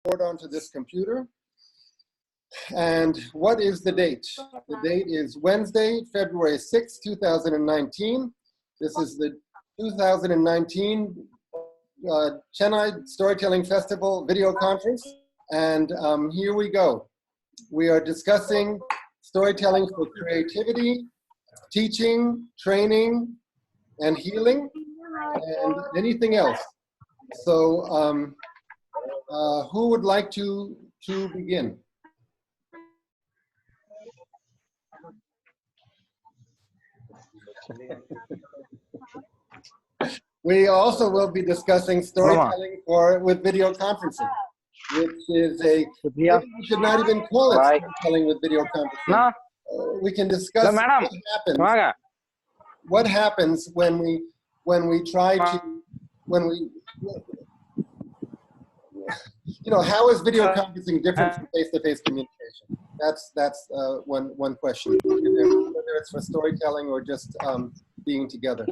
record onto this computer. And what is the date? The date is Wednesday, February 6, 2019. This is the 2019 Chennai Storytelling Festival video conference. And here we go. We are discussing storytelling for creativity, teaching, training, and healing, and anything else. So who would like to begin? We also will be discussing storytelling with video conferencing, which is we should not even call it storytelling with video conferencing. We can discuss what happens when we try to, how is video conferencing different from face-to-face communication? That's one question, whether it's for storytelling or just being together.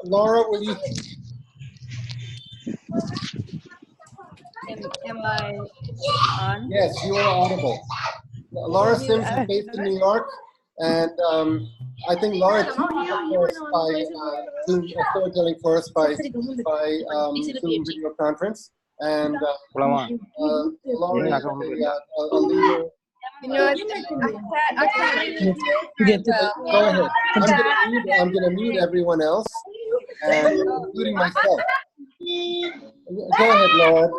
Laura, will you? Am I on? Yes, you are audible. Laura Sims is based in New York, and I think Laura taught by storytelling for us by Zoom video conference, and Laura is a leader. I can't Go ahead. I'm gonna mute everyone else, and including myself. Go ahead, Laura.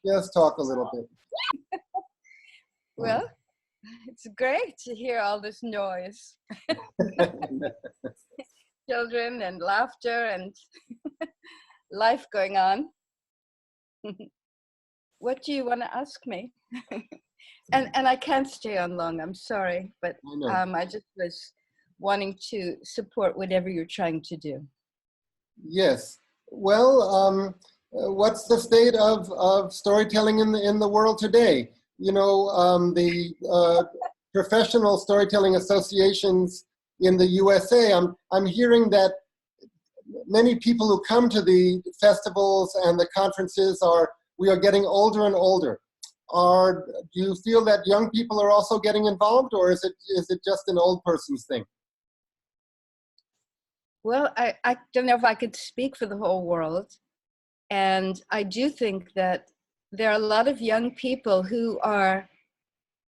Just talk a little bit. Well, it's great to hear all this noise. Children and laughter and life going on. What do you want to ask me? and I can't stay on long, I'm sorry, but I just was wanting to support whatever you're trying to do. Yes. Well, what's the state of storytelling in the world today? The professional storytelling associations in the USA, I'm hearing that many people who come to the festivals and the conferences we are getting older and older. Do you feel that young people are also getting involved, or is it just an old person's thing? Well, I don't know if I could speak for the whole world. And I do think that there are a lot of young people who are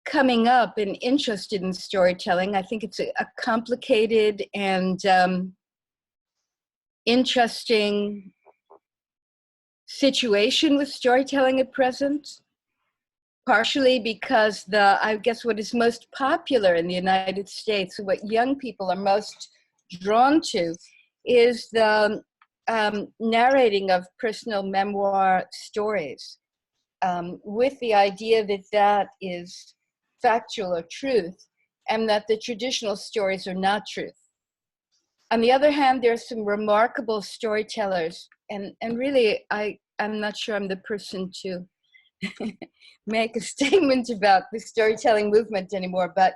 coming up and interested in storytelling. I think it's a complicated and interesting situation with storytelling at present, partially because I guess what is most popular in the United States, what young people are most drawn to, is the narrating of personal memoir stories, with the idea that that is factual or truth, and that the traditional stories are not truth. On the other hand, there are some remarkable storytellers, and really I'm not sure I'm the person to make a statement about the storytelling movement anymore, but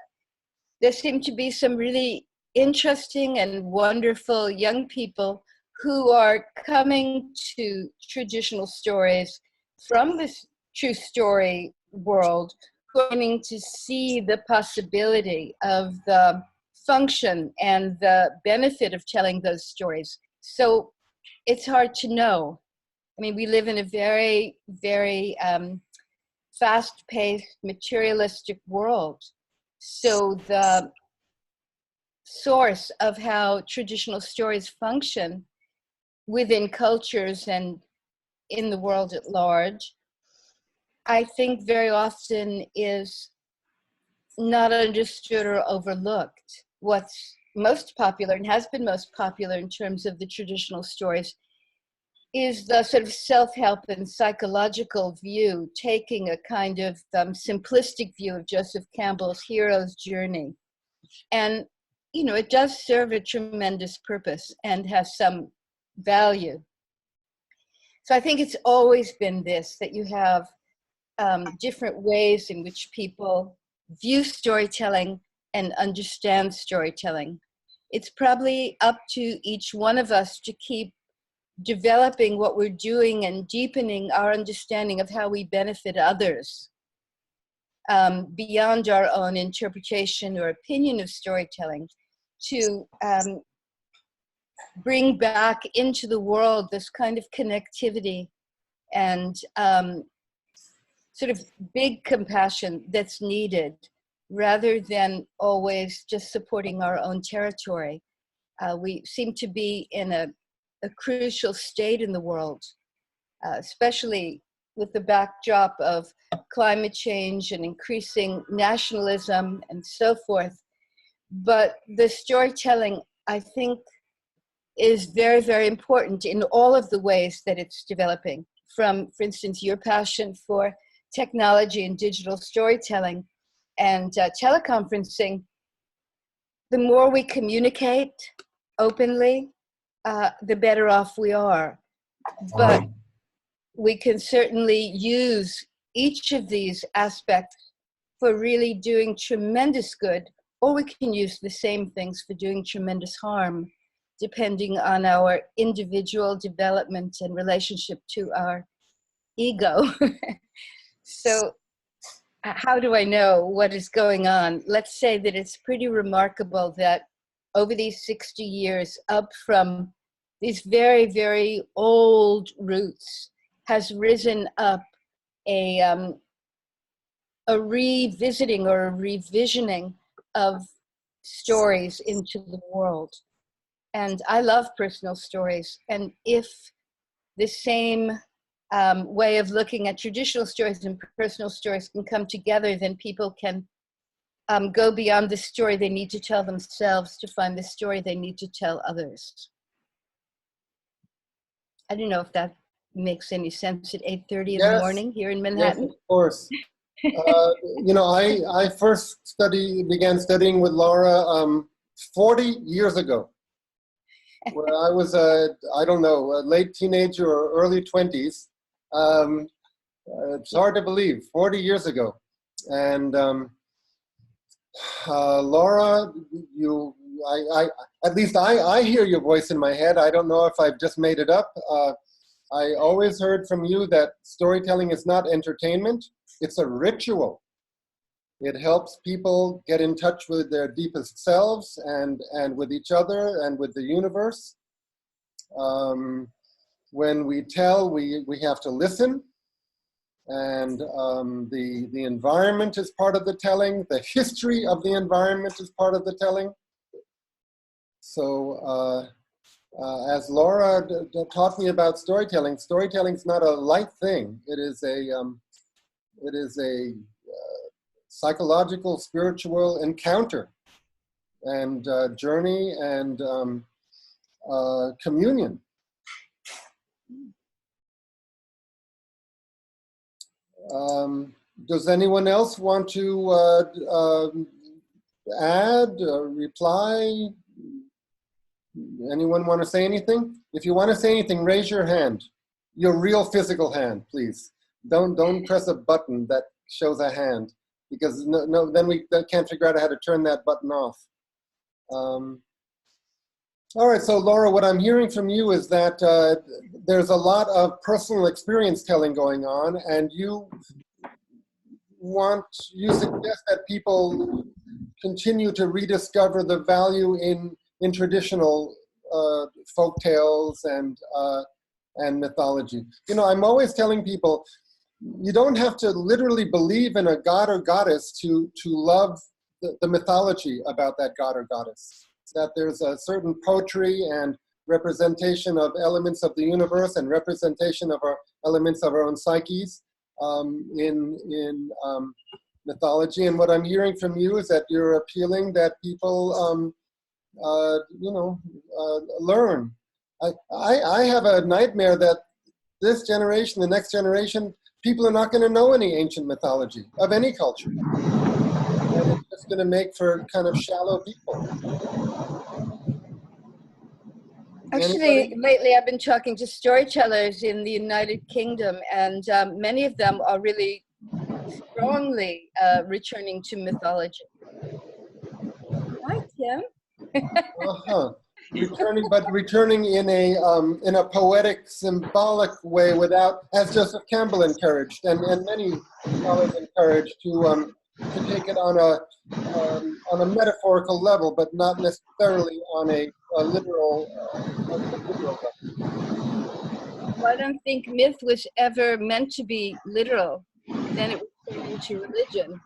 there seem to be some really interesting and wonderful young people who are coming to traditional stories from this true story world, going to see the possibility of the function and the benefit of telling those stories. So it's hard to know. I mean, we live in a very, very fast-paced, materialistic world. So the source of how traditional stories function within cultures and in the world at large, I think very often is not understood or overlooked. What's most popular and has been most popular in terms of the traditional stories is the sort of self-help and psychological view, taking a kind of simplistic view of Joseph Campbell's hero's journey. And, it does serve a tremendous purpose and has some value. So I think it's always been this, that you have different ways in which people view storytelling and understand storytelling. It's probably up to each one of us to keep developing what we're doing and deepening our understanding of how we benefit others beyond our own interpretation or opinion of storytelling, to bring back into the world this kind of connectivity and sort of big compassion that's needed, rather than always just supporting our own territory. We seem to be in a crucial state in the world, especially with the backdrop of climate change and increasing nationalism and so forth. But the storytelling, I think, is very, very important in all of the ways that it's developing. From, for instance, your passion for technology and digital storytelling and teleconferencing. The more we communicate openly, the better off we are. But we can certainly use each of these aspects for really doing tremendous good, or we can use the same things for doing tremendous harm, depending on our individual development and relationship to our ego. So how do I know what is going on? Let's say that it's pretty remarkable that over these 60 years, up from these very, very old roots, has risen up a revisiting or a revisioning of stories into the world. And I love personal stories. And if the same way of looking at traditional stories and personal stories can come together, then people can go beyond the story they need to tell themselves to find the story they need to tell others. I don't know if that makes any sense at 8:30 in the morning here in Manhattan. Yes, of course. You know, I first began studying with Laura 40 years ago, where I was I don't know, a late teenager or early 20s. It's hard to believe, 40 years ago. And Laura, at least I hear your voice in my head. I don't know if I've just made it up. I always heard from you that storytelling is not entertainment, it's a ritual. It helps people get in touch with their deepest selves and with each other and with the universe. When we tell, we have to listen. And the environment is part of the telling. The history of the environment is part of the telling. So as Laura taught me about storytelling, storytelling's not a light thing. It is a psychological, spiritual encounter and journey and communion. Does anyone else want to add, reply? Anyone want to say anything? If you want to say anything, raise your hand. Your real physical hand, please. Don't press a button that shows a hand, because then we can't figure out how to turn that button off. All right, so Laura, what I'm hearing from you is that there's a lot of personal experience telling going on, and you suggest that people continue to rediscover the value in traditional folk tales and mythology. You know, I'm always telling people, you don't have to literally believe in a god or goddess to love the mythology about that god or goddess. That there's a certain poetry and representation of elements of the universe and representation of our elements of our own psyches in mythology. And what I'm hearing from you is that you're appealing that people, learn. I have a nightmare that this generation, the next generation, people are not going to know any ancient mythology of any culture. And it's just going to make for kind of shallow people. Actually, lately I've been talking to storytellers in the United Kingdom, and many of them are really strongly returning to mythology. Hi, Tim. returning in a poetic, symbolic way, without, as Joseph Campbell encouraged, and many scholars encouraged, to take it on a metaphorical level, but not necessarily on a literal level. I don't think myth was ever meant to be literal. Then it was turned into religion.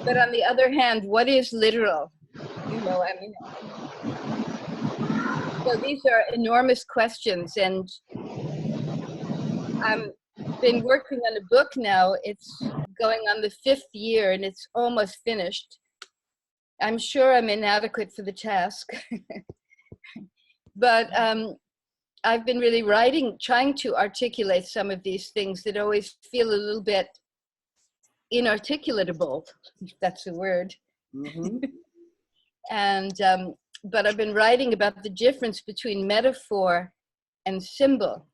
But on the other hand, what is literal? You know, I mean, so these are enormous questions, and I've been working on a book now. It's going on the 5th year, and it's almost finished. I'm sure I'm inadequate for the task, but I've been really trying to articulate some of these things that always feel a little bit inarticulatable, if that's a word. Mm-hmm. And but I've been writing about the difference between metaphor and symbol,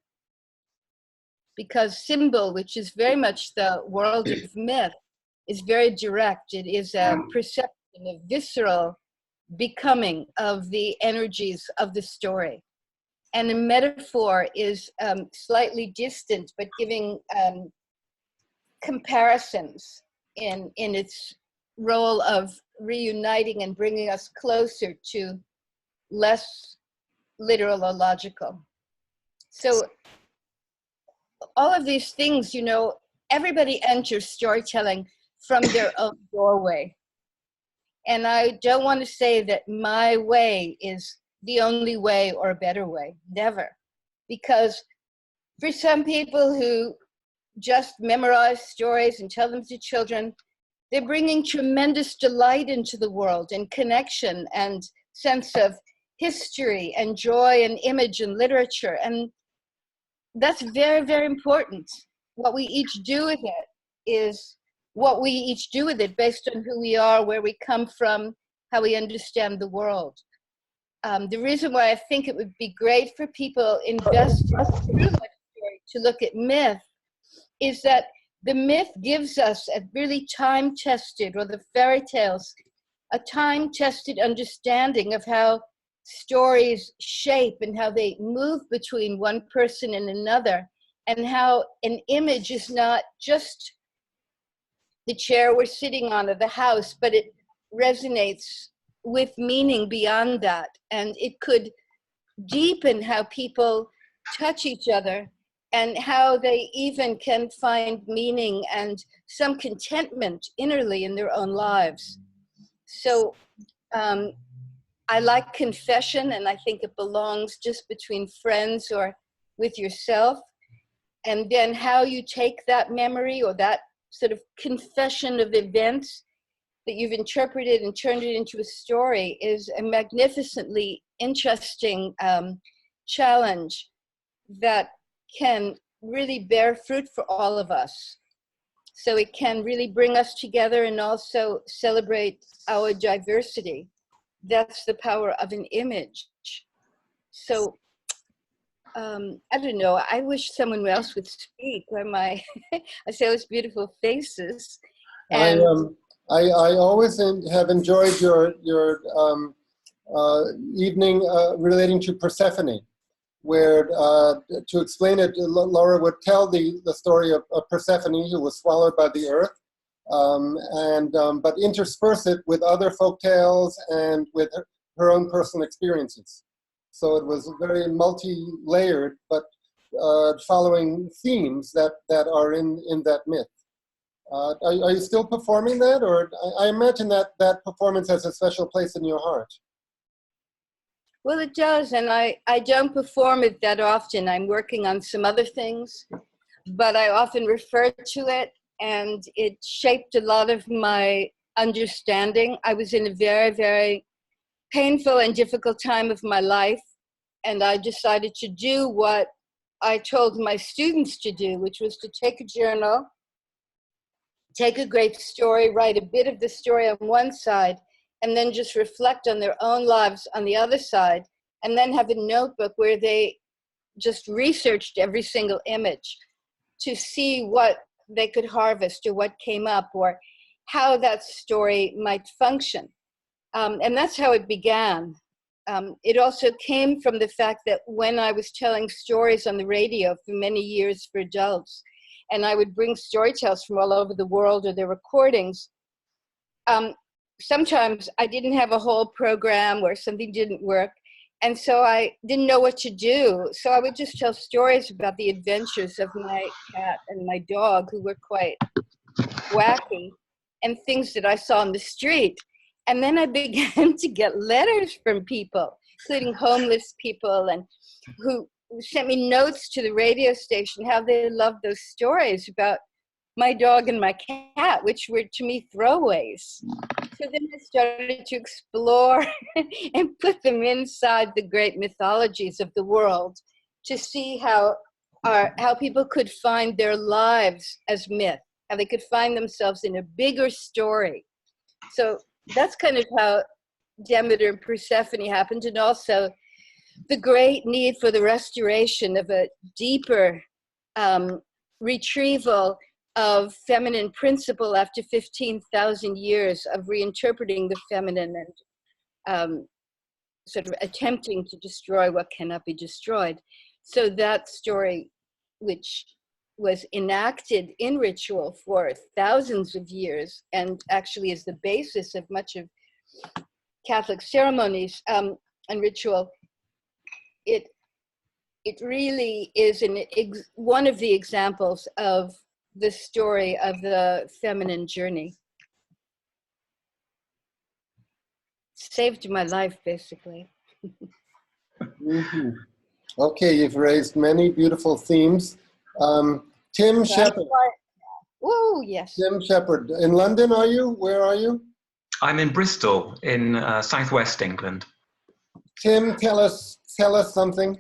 because symbol, which is very much the world of myth, is very direct. It is a perception, a visceral becoming of the energies of the story. And a metaphor is slightly distant, but giving comparisons in its role of reuniting and bringing us closer to less literal or logical. So all of these things, you know, everybody enters storytelling from their own doorway. And I don't want to say that my way is the only way or a better way, never. Because for some people who just memorize stories and tell them to children, they're bringing tremendous delight into the world and connection and sense of history and joy and image and literature. And that's very, very important. What we each do with it is what we each do with it based on who we are, where we come from, how we understand the world. The reason why I think it would be great for people invested through my story to look at myth is that the myth gives us a really time-tested, or the fairy tales, a time-tested understanding of how stories shape and how they move between one person and another, and how an image is not just the chair we're sitting on or the house, but it resonates with meaning beyond that. And it could deepen how people touch each other and how they even can find meaning and some contentment innerly in their own lives. So I like confession, and I think it belongs just between friends or with yourself. And then how you take that memory or that sort of confession of events that you've interpreted and turned it into a story is a magnificently interesting challenge that can really bear fruit for all of us. So it can really bring us together and also celebrate our diversity. That's the power of an image. So I don't know, I wish someone else would speak. Where my I see those beautiful faces. And I always have enjoyed your evening relating to Persephone, where to explain it, Laura would tell the story of Persephone, who was swallowed by the earth, but intersperse it with other folk tales and with her own personal experiences. So it was very multi-layered, but following themes that are in that myth. Are you still performing that? Or I imagine that performance has a special place in your heart. Well, it does, and I don't perform it that often. I'm working on some other things, but I often refer to it, and it shaped a lot of my understanding. I was in a very, very painful and difficult time of my life, and I decided to do what I told my students to do, which was to take a journal, take a great story, write a bit of the story on one side, and then just reflect on their own lives on the other side, and then have a notebook where they just researched every single image to see what they could harvest or what came up or how that story might function. And that's how it began. it also came from the fact that when I was telling stories on the radio for many years for adults, and I would bring storytellers from all over the world or their recordings, sometimes I didn't have a whole program or something didn't work. And so I didn't know what to do. So I would just tell stories about the adventures of my cat and my dog, who were quite wacky, and things that I saw on the street. And then I began to get letters from people, including homeless people, and who sent me notes to the radio station, how they loved those stories about my dog and my cat, which were to me throwaways. So then I started to explore and put them inside the great mythologies of the world to see how people could find their lives as myth, how they could find themselves in a bigger story. So that's kind of how Demeter and Persephone happened, and also the great need for the restoration of a deeper retrieval of feminine principle after 15,000 years of reinterpreting the feminine and sort of attempting to destroy what cannot be destroyed. So that story, which was enacted in ritual for thousands of years and actually is the basis of much of Catholic ceremonies and ritual, it really is one of the examples of the story of the feminine journey. Saved my life, basically. Mm-hmm. Okay, you've raised many beautiful themes. Tim Shepherd. Oh, yes. Tim Shepherd. In London, are you? Where are you? I'm in Bristol, in southwest England. Tim, tell us something.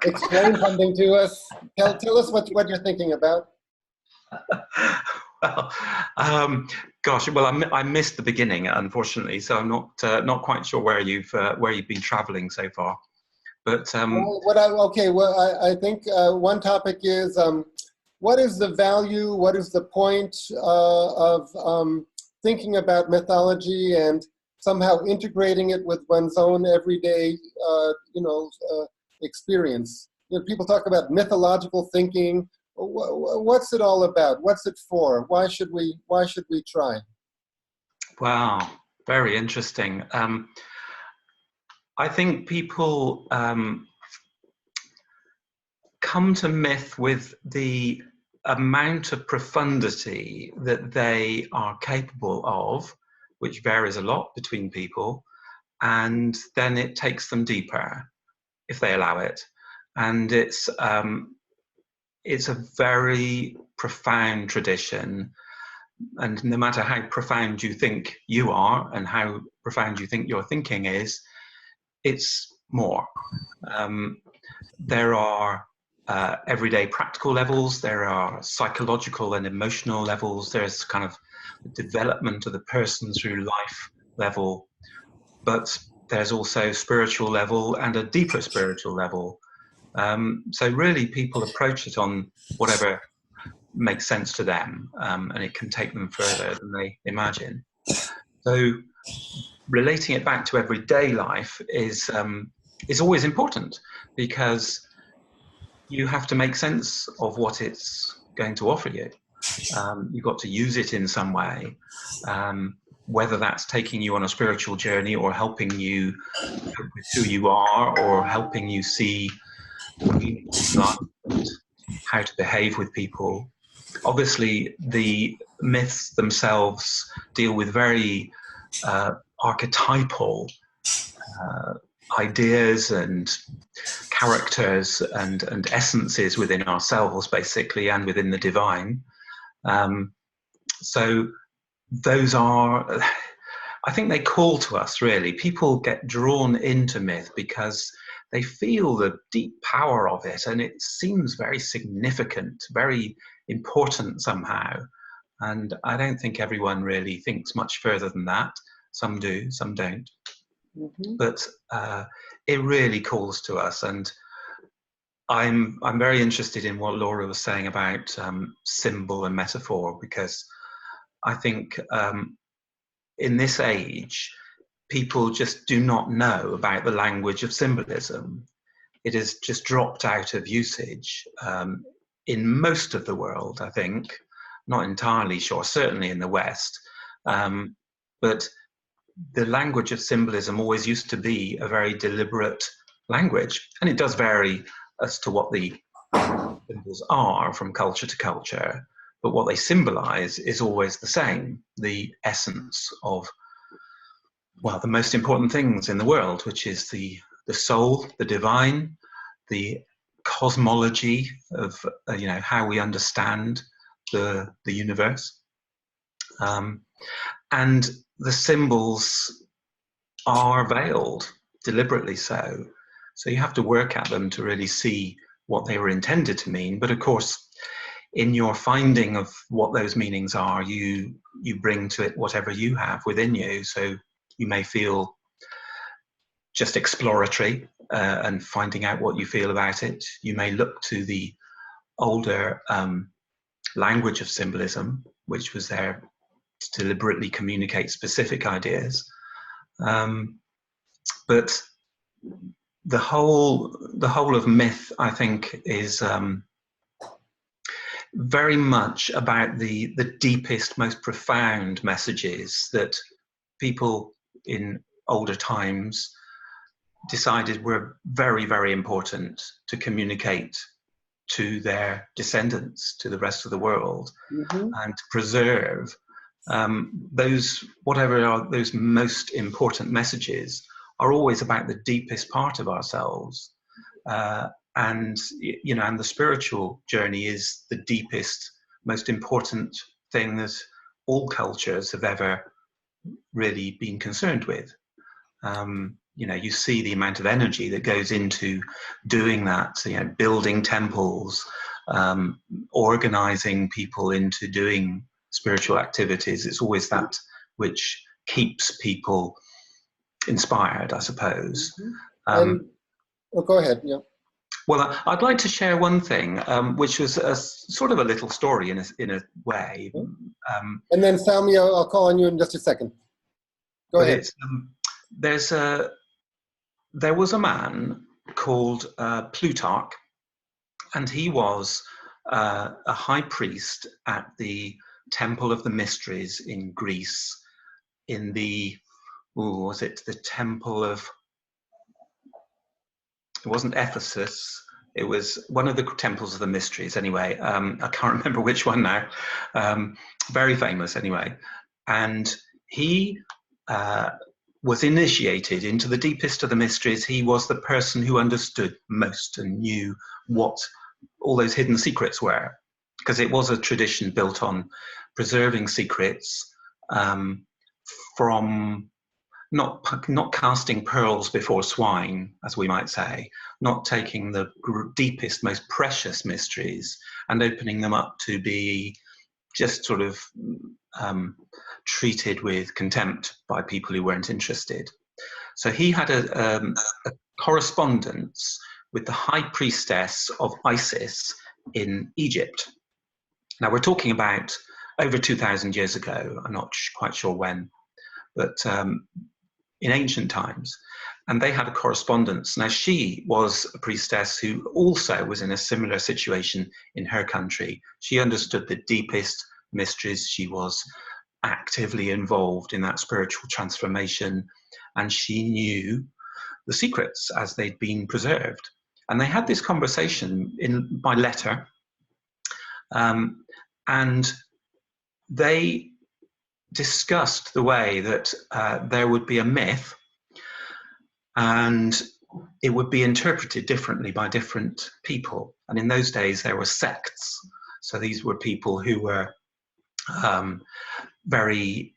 Explain something to us. Tell us what you're thinking about. Well, gosh, well, I missed the beginning, unfortunately, so I'm not quite sure where you've been traveling so far. But I think one topic is what is the value? What is the point of thinking about mythology and somehow integrating it with one's own everyday, experience? You know, people talk about mythological thinking. What's it all about? What's it for? Why should we try? Wow, very interesting. I think people come to myth with the amount of profundity that they are capable of, which varies a lot between people, and then it takes them deeper if they allow it. And it's a very profound tradition, and no matter how profound you think you are and how profound you think your thinking is, it's more. There are everyday practical levels, there are psychological and emotional levels, there's kind of the development of the person through life level, but there's also spiritual level and a deeper spiritual level. So really people approach it on whatever makes sense to them, and it can take them further than they imagine. So relating it back to everyday life is always important, because you have to make sense of what it's going to offer you. You've got to use it in some way, whether that's taking you on a spiritual journey or helping you with who you are, or helping you see what you need in life and how to behave with people. Obviously, the myths themselves deal with very archetypal ideas and characters and essences within ourselves, basically, and within the divine. So those are, I think they call to us, really. People get drawn into myth because they feel the deep power of it, and it seems very significant, very important somehow. And I don't think everyone really thinks much further than that. Some do, some don't. Mm-hmm. But it really calls to us, and I'm very interested in what Laura was saying about symbol and metaphor, because I think in this age people just do not know about the language of symbolism. It has just dropped out of usage in most of the world, I think. Not entirely sure, certainly in the West. But the language of symbolism always used to be a very deliberate language. And it does vary as to what the symbols are from culture to culture. But what they symbolize is always the same, the essence of, well, the most important things in the world, which is the soul, the divine, the cosmology of how we understand the universe, and the symbols are veiled, deliberately so. So you have to work at them to really see what they were intended to mean. But of course, in your finding of what those meanings are, you bring to it whatever you have within you. So you may feel just exploratory and finding out what you feel about it. You may look to the older language of symbolism, which was there to deliberately communicate specific ideas. But the whole of myth, I think, is very much about the deepest, most profound messages that people in older times decided were very, very important to communicate to their descendants, to the rest of the world, and to preserve those, whatever are those most important messages, are always about the deepest part of ourselves. And the spiritual journey is the deepest, most important thing that all cultures have ever really been concerned with. You see the amount of energy that goes into doing that, building temples, organizing people into doing spiritual activities. It's always that which keeps people inspired, I suppose. Go ahead. Yeah. Well, I'd like to share one thing, which was a sort of a little story in a way. And then, Salmi, I'll call on you in just a second. Go ahead. There was a man called Plutarch, and he was a high priest at the Temple of the Mysteries in Greece, in the, was it the Temple of, it wasn't Ephesus, it was one of the temples of the mysteries anyway. I can't remember which one now. Very famous anyway. And he was initiated into the deepest of the mysteries. He was the person who understood most and knew what all those hidden secrets were, because it was a tradition built on preserving secrets, from not casting pearls before swine, as we might say, not taking the deepest, most precious mysteries and opening them up to be just sort of treated with contempt by people who weren't interested. So he had a correspondence with the high priestess of Isis in Egypt. Now we're talking about over 2,000 years ago. I'm not quite sure when, but in ancient times. And they had a correspondence. Now she was a priestess who also was in a similar situation in her country. She understood the deepest mysteries. She was actively involved in that spiritual transformation, and she knew the secrets as they'd been preserved. And they had this conversation by letter, and they discussed the way that there would be a myth, and it would be interpreted differently by different people. And in those days there were sects. So these were people who were very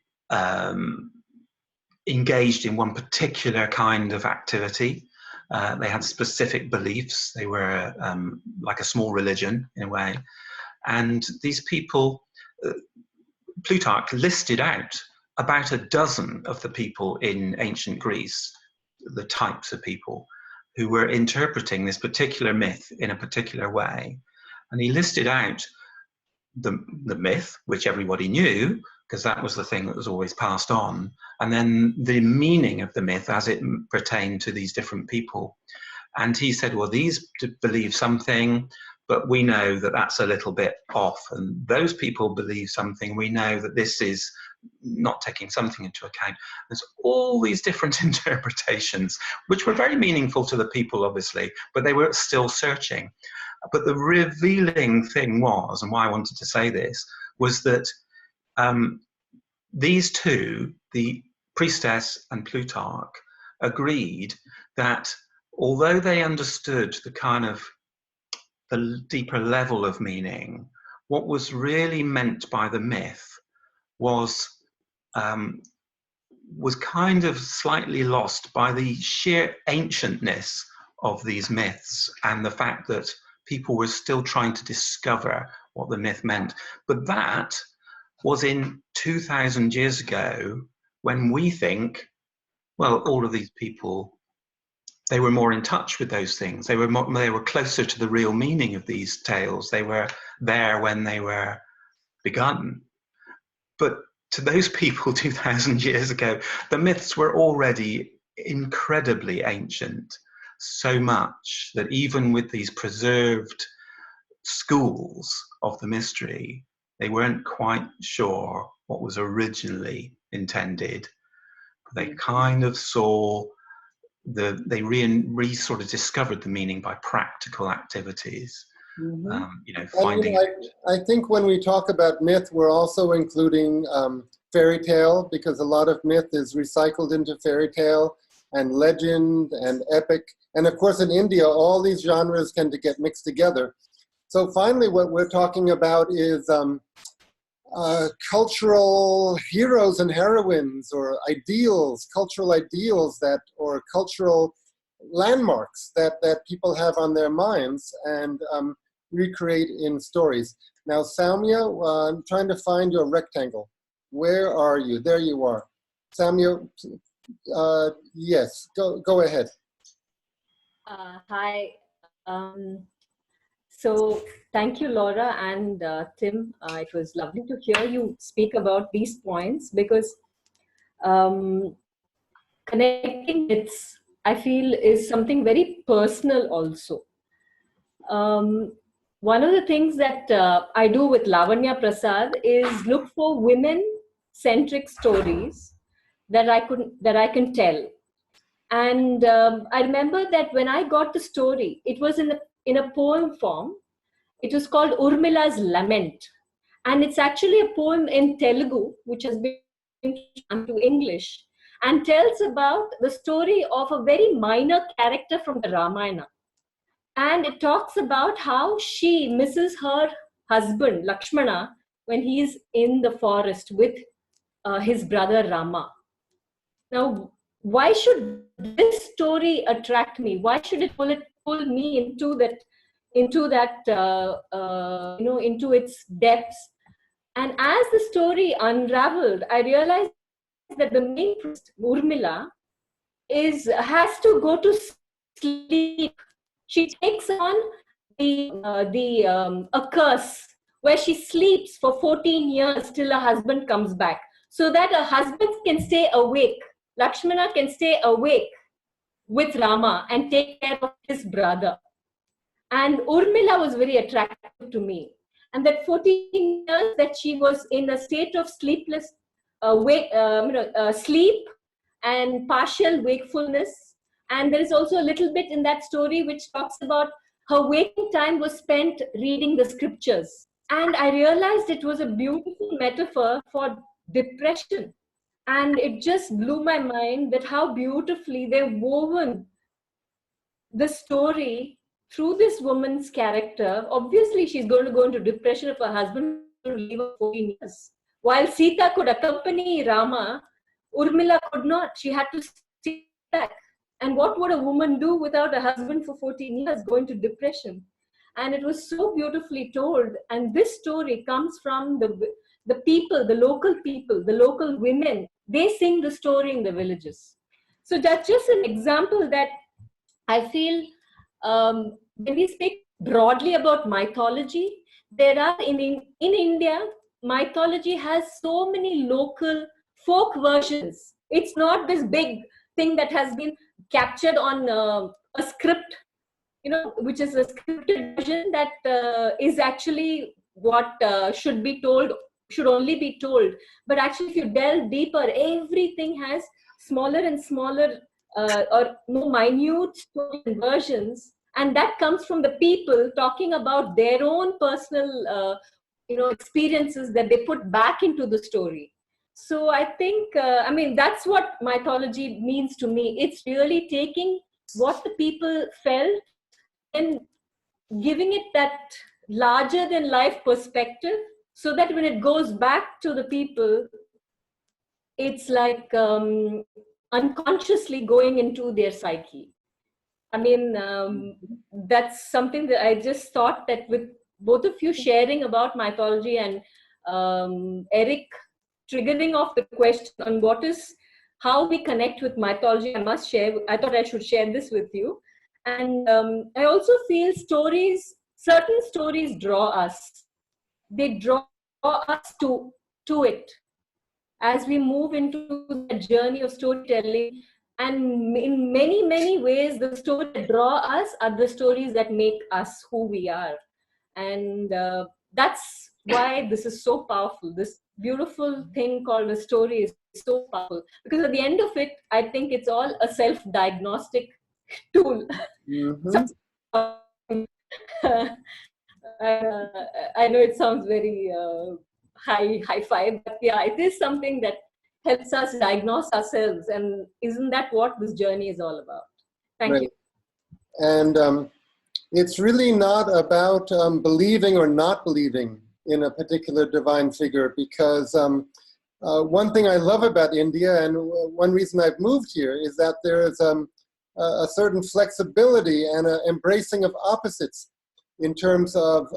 engaged in one particular kind of activity. They had specific beliefs. They were like a small religion in a way. And these people, Plutarch listed out about a dozen of the people in ancient Greece, the types of people who were interpreting this particular myth in a particular way. And he listed out the myth, which everybody knew, because that was the thing that was always passed on. And then the meaning of the myth as it pertained to these different people. And he said, well, these believe something, but we know that that's a little bit off. And those people believe something. We know that this is not taking something into account. There's all these different interpretations, which were very meaningful to the people, obviously, but they were still searching. But the revealing thing was, and why I wanted to say this, was that these two, the priestess and Plutarch, agreed that although they understood the kind of the deeper level of meaning, what was really meant by the myth was kind of slightly lost by the sheer ancientness of these myths and the fact that people were still trying to discover what the myth meant. But that was in 2,000 years ago, when we think, well, all of these people, they were more in touch with those things. They were closer to the real meaning of these tales. They were there when they were begun. But to those people 2,000 years ago, the myths were already incredibly ancient, so much that even with these preserved schools of the mystery, they weren't quite sure what was originally intended. They kind of saw they sort of discovered the meaning by practical activities. Mm-hmm. Finding. I think when we talk about myth, we're also including fairy tale, because a lot of myth is recycled into fairy tale and legend and epic. And of course, in India, all these genres tend to get mixed together. So finally, what we're talking about is cultural heroes and heroines, or ideals, cultural ideals or cultural landmarks that people have on their minds and recreate in stories. Now, Saumya, I'm trying to find your rectangle. Where are you? There you are. Saumya, yes, go ahead. Hi. So thank you, Laura and Tim. It was lovely to hear you speak about these points, because connecting myths, I feel, is something very personal also. One of the things that I do with Lavanya Prasad is look for women-centric stories that I can tell. And I remember that when I got the story, it was in a poem form. It was called Urmila's Lament. And it's actually a poem in Telugu, which has been translated to English, and tells about the story of a very minor character from the Ramayana. And it talks about how she misses her husband, Lakshmana, when he's in the forest with his brother Rama. Now, why should this story attract me? Why should it pull me into its depths? And as the story unraveled, I realized that the main priest, Urmila, has to go to sleep. She takes on a curse where she sleeps for 14 years till her husband comes back, so that her husband can stay awake. Lakshmana can stay awake with Rama and take care of his brother. And Urmila was very attractive to me. And that 14 years that she was in a state of sleepless sleep and partial wakefulness. And there is also a little bit in that story which talks about her waking time was spent reading the scriptures. And I realized it was a beautiful metaphor for depression. And it just blew my mind that how beautifully they've woven the story through this woman's character. Obviously, she's going to go into depression if her husband will leave her 14 years. While Sita could accompany Rama, Urmila could not. She had to stay back. And what would a woman do without a husband for 14 years, going to depression? And it was so beautifully told. And this story comes from the people, the local women. They sing the story in the villages. So that's just an example that I feel when we speak broadly about mythology, there are in India, mythology has so many local folk versions. It's not this big thing that has been captured on a script, which is a scripted version that is actually what should only be told. But actually, if you delve deeper, everything has smaller and smaller or more minute story versions, and that comes from the people talking about their own personal experiences that they put back into the story. So I think that's what mythology means to me. It's really taking what the people felt and giving it that larger than life perspective, so that when it goes back to the people, it's like unconsciously going into their psyche. That's something that I just thought that with both of you sharing about mythology and Eric triggering off the question on how we connect with mythology, I thought I should share this with you. And I also feel certain stories draw us. They draw us to it as we move into the journey of storytelling. And in many, many ways, the stories that draw us are the stories that make us who we are. And that's why this is so powerful. This beautiful thing called a story is so powerful, because at the end of it, I think it's all a self-diagnostic tool. Mm-hmm. I know it sounds very high-fi, but yeah, it is something that helps us diagnose ourselves. And isn't that what this journey is all about? Thank you. And it's really not about believing or not believing in a particular divine figure, because one thing I love about India, and one reason I've moved here, is that there is a certain flexibility and an embracing of opposites in terms of,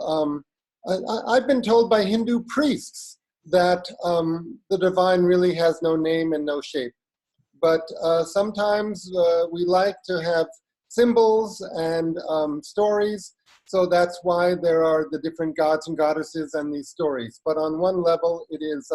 I've been told by Hindu priests that the divine really has no name and no shape. But sometimes we like to have symbols and stories, so that's why there are the different gods and goddesses and these stories. But on one level, it is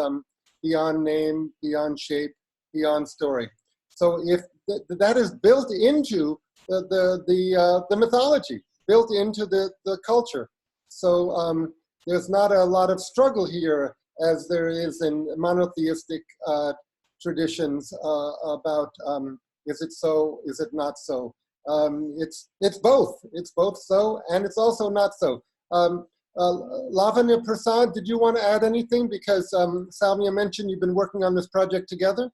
beyond name, beyond shape, beyond story. So if that is built into the mythology, built into the culture. So there's not a lot of struggle here as there is in monotheistic traditions about is it so, is it not so? It's both. It's both so, and it's also not so. Lavanya Prasad, did you want to add anything? Because Salmia mentioned you've been working on this project together.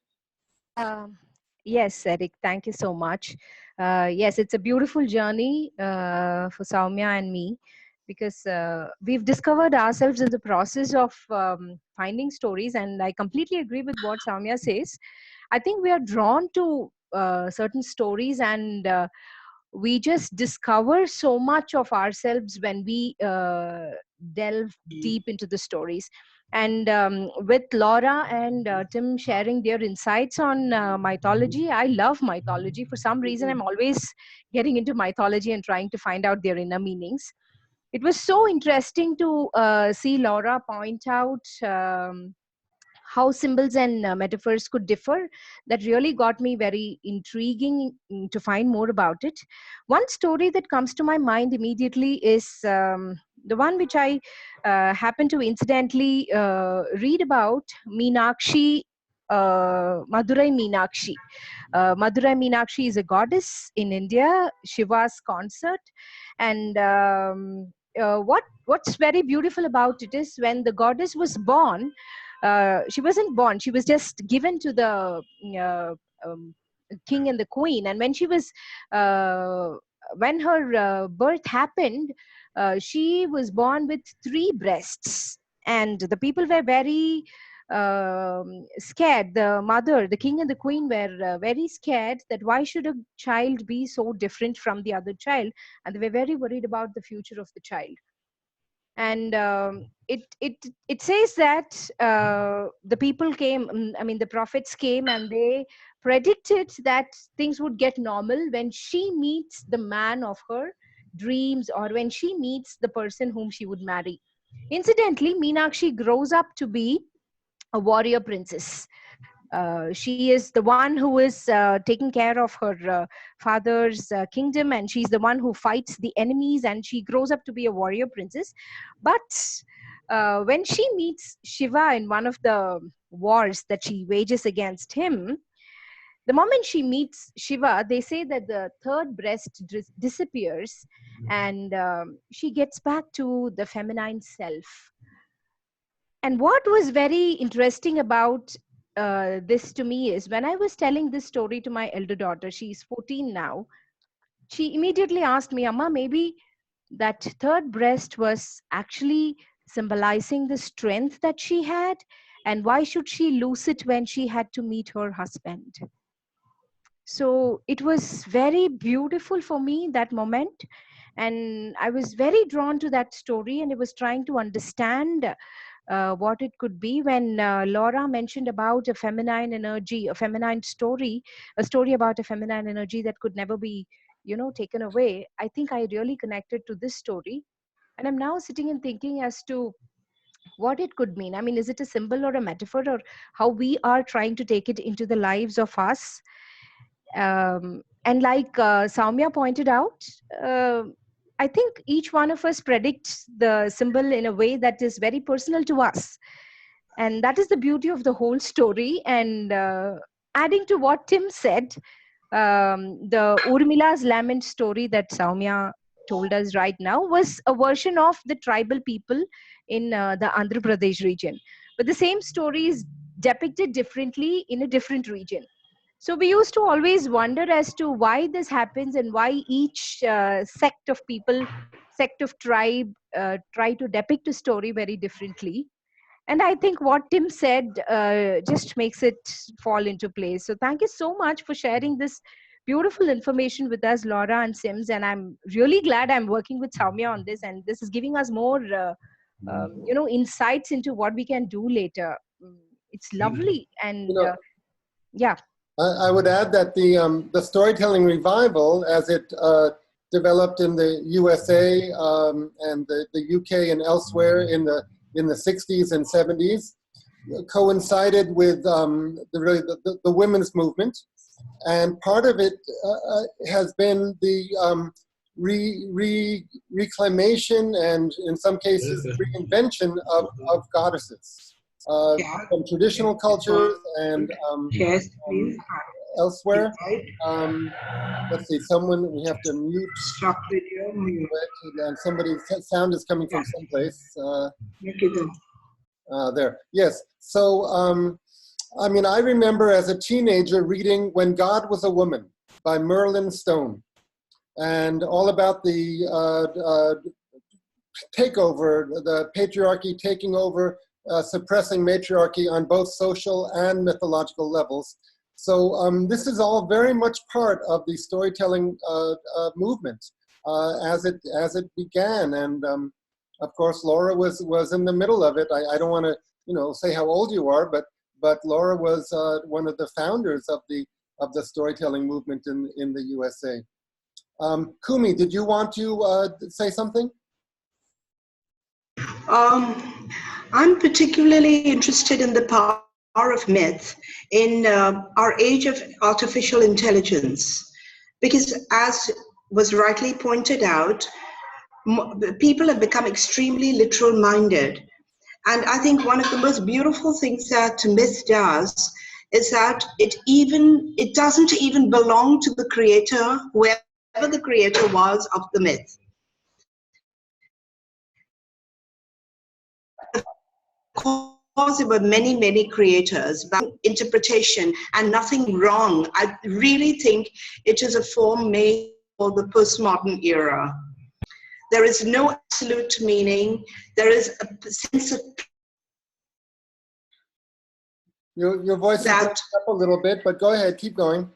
Yes, Eric, thank you so much. Yes, it's a beautiful journey for Soumya and me, because we've discovered ourselves in the process of finding stories, and I completely agree with what Soumya says. I think we are drawn to certain stories, and we just discover so much of ourselves when we delve deep into the stories. And with Laura and Tim sharing their insights on mythology, I love mythology. For some reason, I'm always getting into mythology and trying to find out their inner meanings. It was so interesting to see Laura point out how symbols and metaphors could differ. That really got me very intriguing to find more about it. One story that comes to my mind immediately is the one which I happened to incidentally read about, Meenakshi, Madurai Meenakshi. Madurai Meenakshi is a goddess in India, Shiva's consort. And what's very beautiful about it is, when the goddess was born, she wasn't born, she was just given to the king and the queen. And when she was when her birth happened, she was born with 3 breasts, and the people were very scared. The mother, the king and the queen were very scared that why should a child be so different from the other child, and they were very worried about the future of the child. And it says that the people came, the prophets came, and they predicted that things would get normal when she meets the man of her dreams, or when she meets the person whom she would marry. Incidentally, Meenakshi grows up to be a warrior princess. She is the one who is taking care of her father's kingdom, and she's the one who fights the enemies, and she grows up to be a warrior princess. But when she meets Shiva in one of the wars that she wages against him, the moment she meets Shiva, they say that the third breast disappears, and she gets back to the feminine self. And what was very interesting about this to me is when I was telling this story to my elder daughter, she's 14 now, she immediately asked me, Amma, maybe that third breast was actually symbolizing the strength that she had, and why should she lose it when she had to meet her husband? So it was very beautiful for me, that moment. And I was very drawn to that story, and I was trying to understand what it could be when Laura mentioned about a feminine energy, a feminine story, a story about a feminine energy that could never be, taken away. I think I really connected to this story. And I'm now sitting and thinking as to what it could mean. I mean, is it a symbol or a metaphor, or how we are trying to take it into the lives of us? And like Saumya pointed out, I think each one of us predicts the symbol in a way that is very personal to us. And that is the beauty of the whole story. And adding to what Tim said, the Urmila's lament story that Saumya told us right now was a version of the tribal people in the Andhra Pradesh region. But the same story is depicted differently in a different region. So we used to always wonder as to why this happens, and why each sect of people, sect of tribe, try to depict a story very differently. And I think what Tim said just makes it fall into place. So thank you so much for sharing this beautiful information with us, Laura and Sims. And I'm really glad I'm working with Saumya on this. And this is giving us more, insights into what we can do later. It's lovely. And yeah. I would add that the storytelling revival, as it developed in the USA and the UK and elsewhere in the 60s and 70s, coincided with the women's movement, and part of it has been the reclamation and, in some cases, reinvention of goddesses. From traditional cultures and elsewhere. Let's see, we have to mute. Stop video. And somebody's sound is coming from someplace. There, yes. So, I mean, I remember as a teenager reading When God Was a Woman by Merlin Stone, and all about the takeover, the patriarchy taking over, suppressing matriarchy on both social and mythological levels. So this is all very much part of the storytelling movement as it began, and of course Laura was in the middle of it. I don't want to say how old you are, but Laura was one of the founders of the storytelling movement in the USA. Kumi, did you want to say something? I'm particularly interested in the power of myth in our age of artificial intelligence, because as was rightly pointed out, people have become extremely literal minded. And I think one of the most beautiful things that myth does is that it doesn't even belong to the creator, whoever the creator was of the myth. Of course, there were many, many creators, but interpretation and nothing wrong. I really think it is a form made for the postmodern era. There is no absolute meaning. There is a sense of your voice is up a little bit, but go ahead, keep going.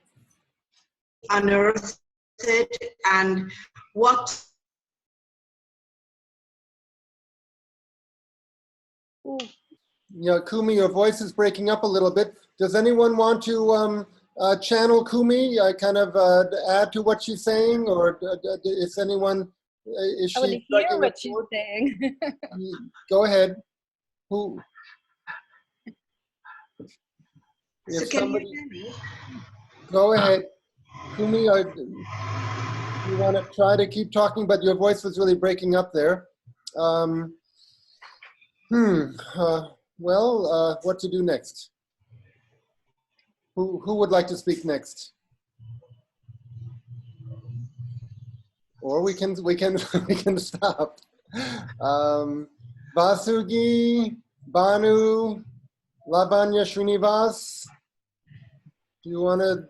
Unearthed and what. Kumi, your voice is breaking up a little bit. Does anyone want to channel Kumi, kind of add to what she's saying, or is anyone Is I want she to hear striking a what she's chord? saying. Go ahead. Who? So If can you somebody, hear me? go ahead. Kumi, you want to try to keep talking, but your voice was really breaking up there. What to do next? Who would like to speak next? Or we can we can stop. Vasugi, Banu, Lavanya Srinivas. Do you want to?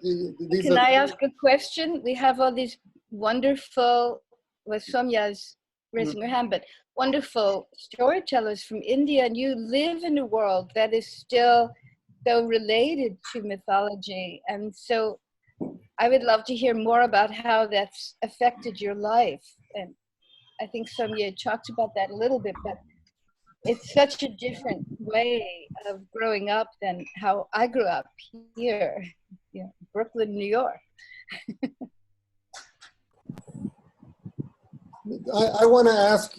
Can I ask a question? We have all these wonderful, well, Somya's raising her hand, but wonderful storytellers from India, and you live in a world that is still so related to mythology. And so I would love to hear more about how that's affected your life. And I think Somya talked about that a little bit, but it's such a different way of growing up than how I grew up here, Brooklyn, New York. I want to ask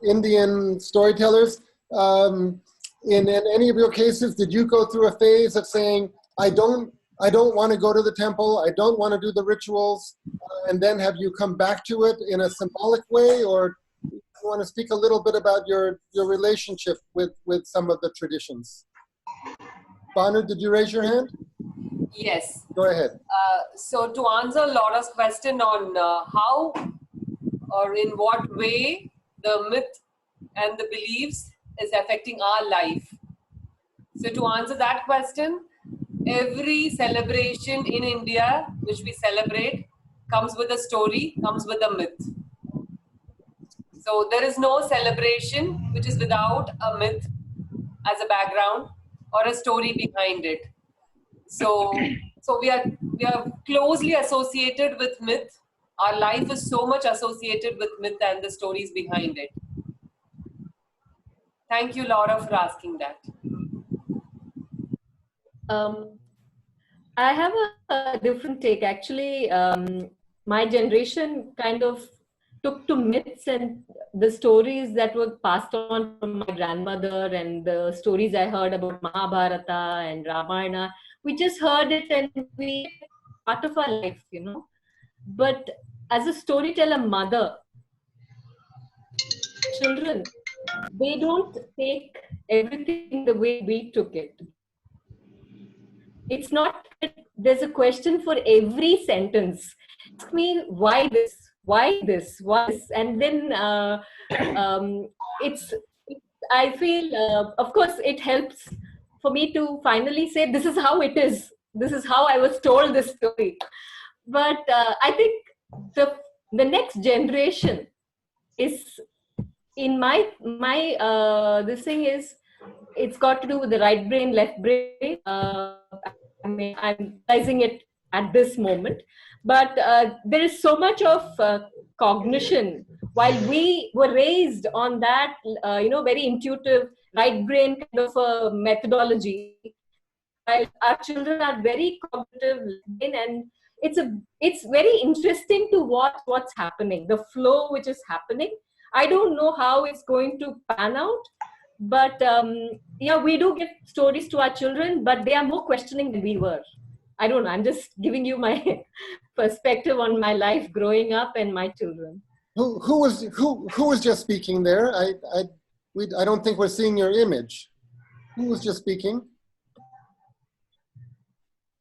Indian storytellers, in any of your cases, did you go through a phase of saying, I don't want to go to the temple, I don't want to do the rituals, and then have you come back to it in a symbolic way, or you want to speak a little bit about your relationship with some of the traditions? Banu, did you raise your hand? Yes. Go ahead. So to answer Laura's question on how or in what way the myth and the beliefs is affecting our life. So to answer that question, every celebration in India which we celebrate comes with a story, comes with a myth. So there is no celebration which is without a myth as a background or a story behind it. So we are closely associated with myth. Our life is so much associated with myth and the stories behind it. Thank you, Laura, for asking that. I have a different take. Actually, my generation kind of took to myths and the stories that were passed on from my grandmother and the stories I heard about Mahabharata and Ramayana. We just heard it and we part of our life, But as a storyteller mother, children, they don't take everything the way we took it. It's not that there's a question for every sentence. Ask me why this, why this, why this, and then I feel, of course, it helps for me to finally say, this is how it is. This is how I was told this story. But I think the next generation is, in my this thing is, it's got to do with the right brain, left brain. I'm realizing it at this moment, but there is so much of cognition. While we were raised on that, very intuitive right brain kind of a methodology, while our children are very cognitive left brain, and it's very interesting to watch what's happening, the flow which is happening. I don't know how it's going to pan out, but we do give stories to our children, but they are more questioning than we were. I don't know. I'm just giving you my perspective on my life growing up and my children. Who was just speaking there? I don't think we're seeing your image. Who was just speaking?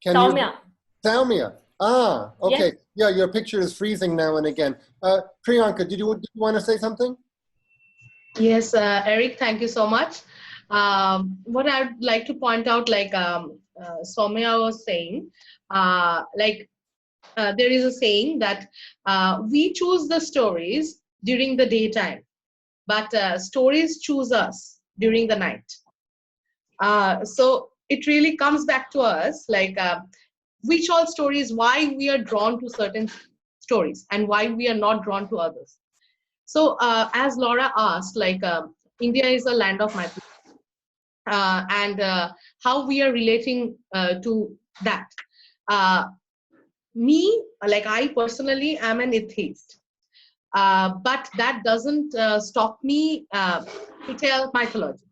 Soumya. Soumya. Ah, okay. Yes. Yeah, your picture is freezing now and again. Priyanka, did you want to say something? Yes, Eric, thank you so much. What I'd like to point out, like Soumya was saying, there is a saying that we choose the stories during the daytime, but stories choose us during the night. So it really comes back to us, like which all stories, why we are drawn to certain stories and why we are not drawn to others. So as Laura asked, like India is a land of mythology, and how we are relating to that. Me, like I personally am an atheist. But that doesn't stop me to tell mythology,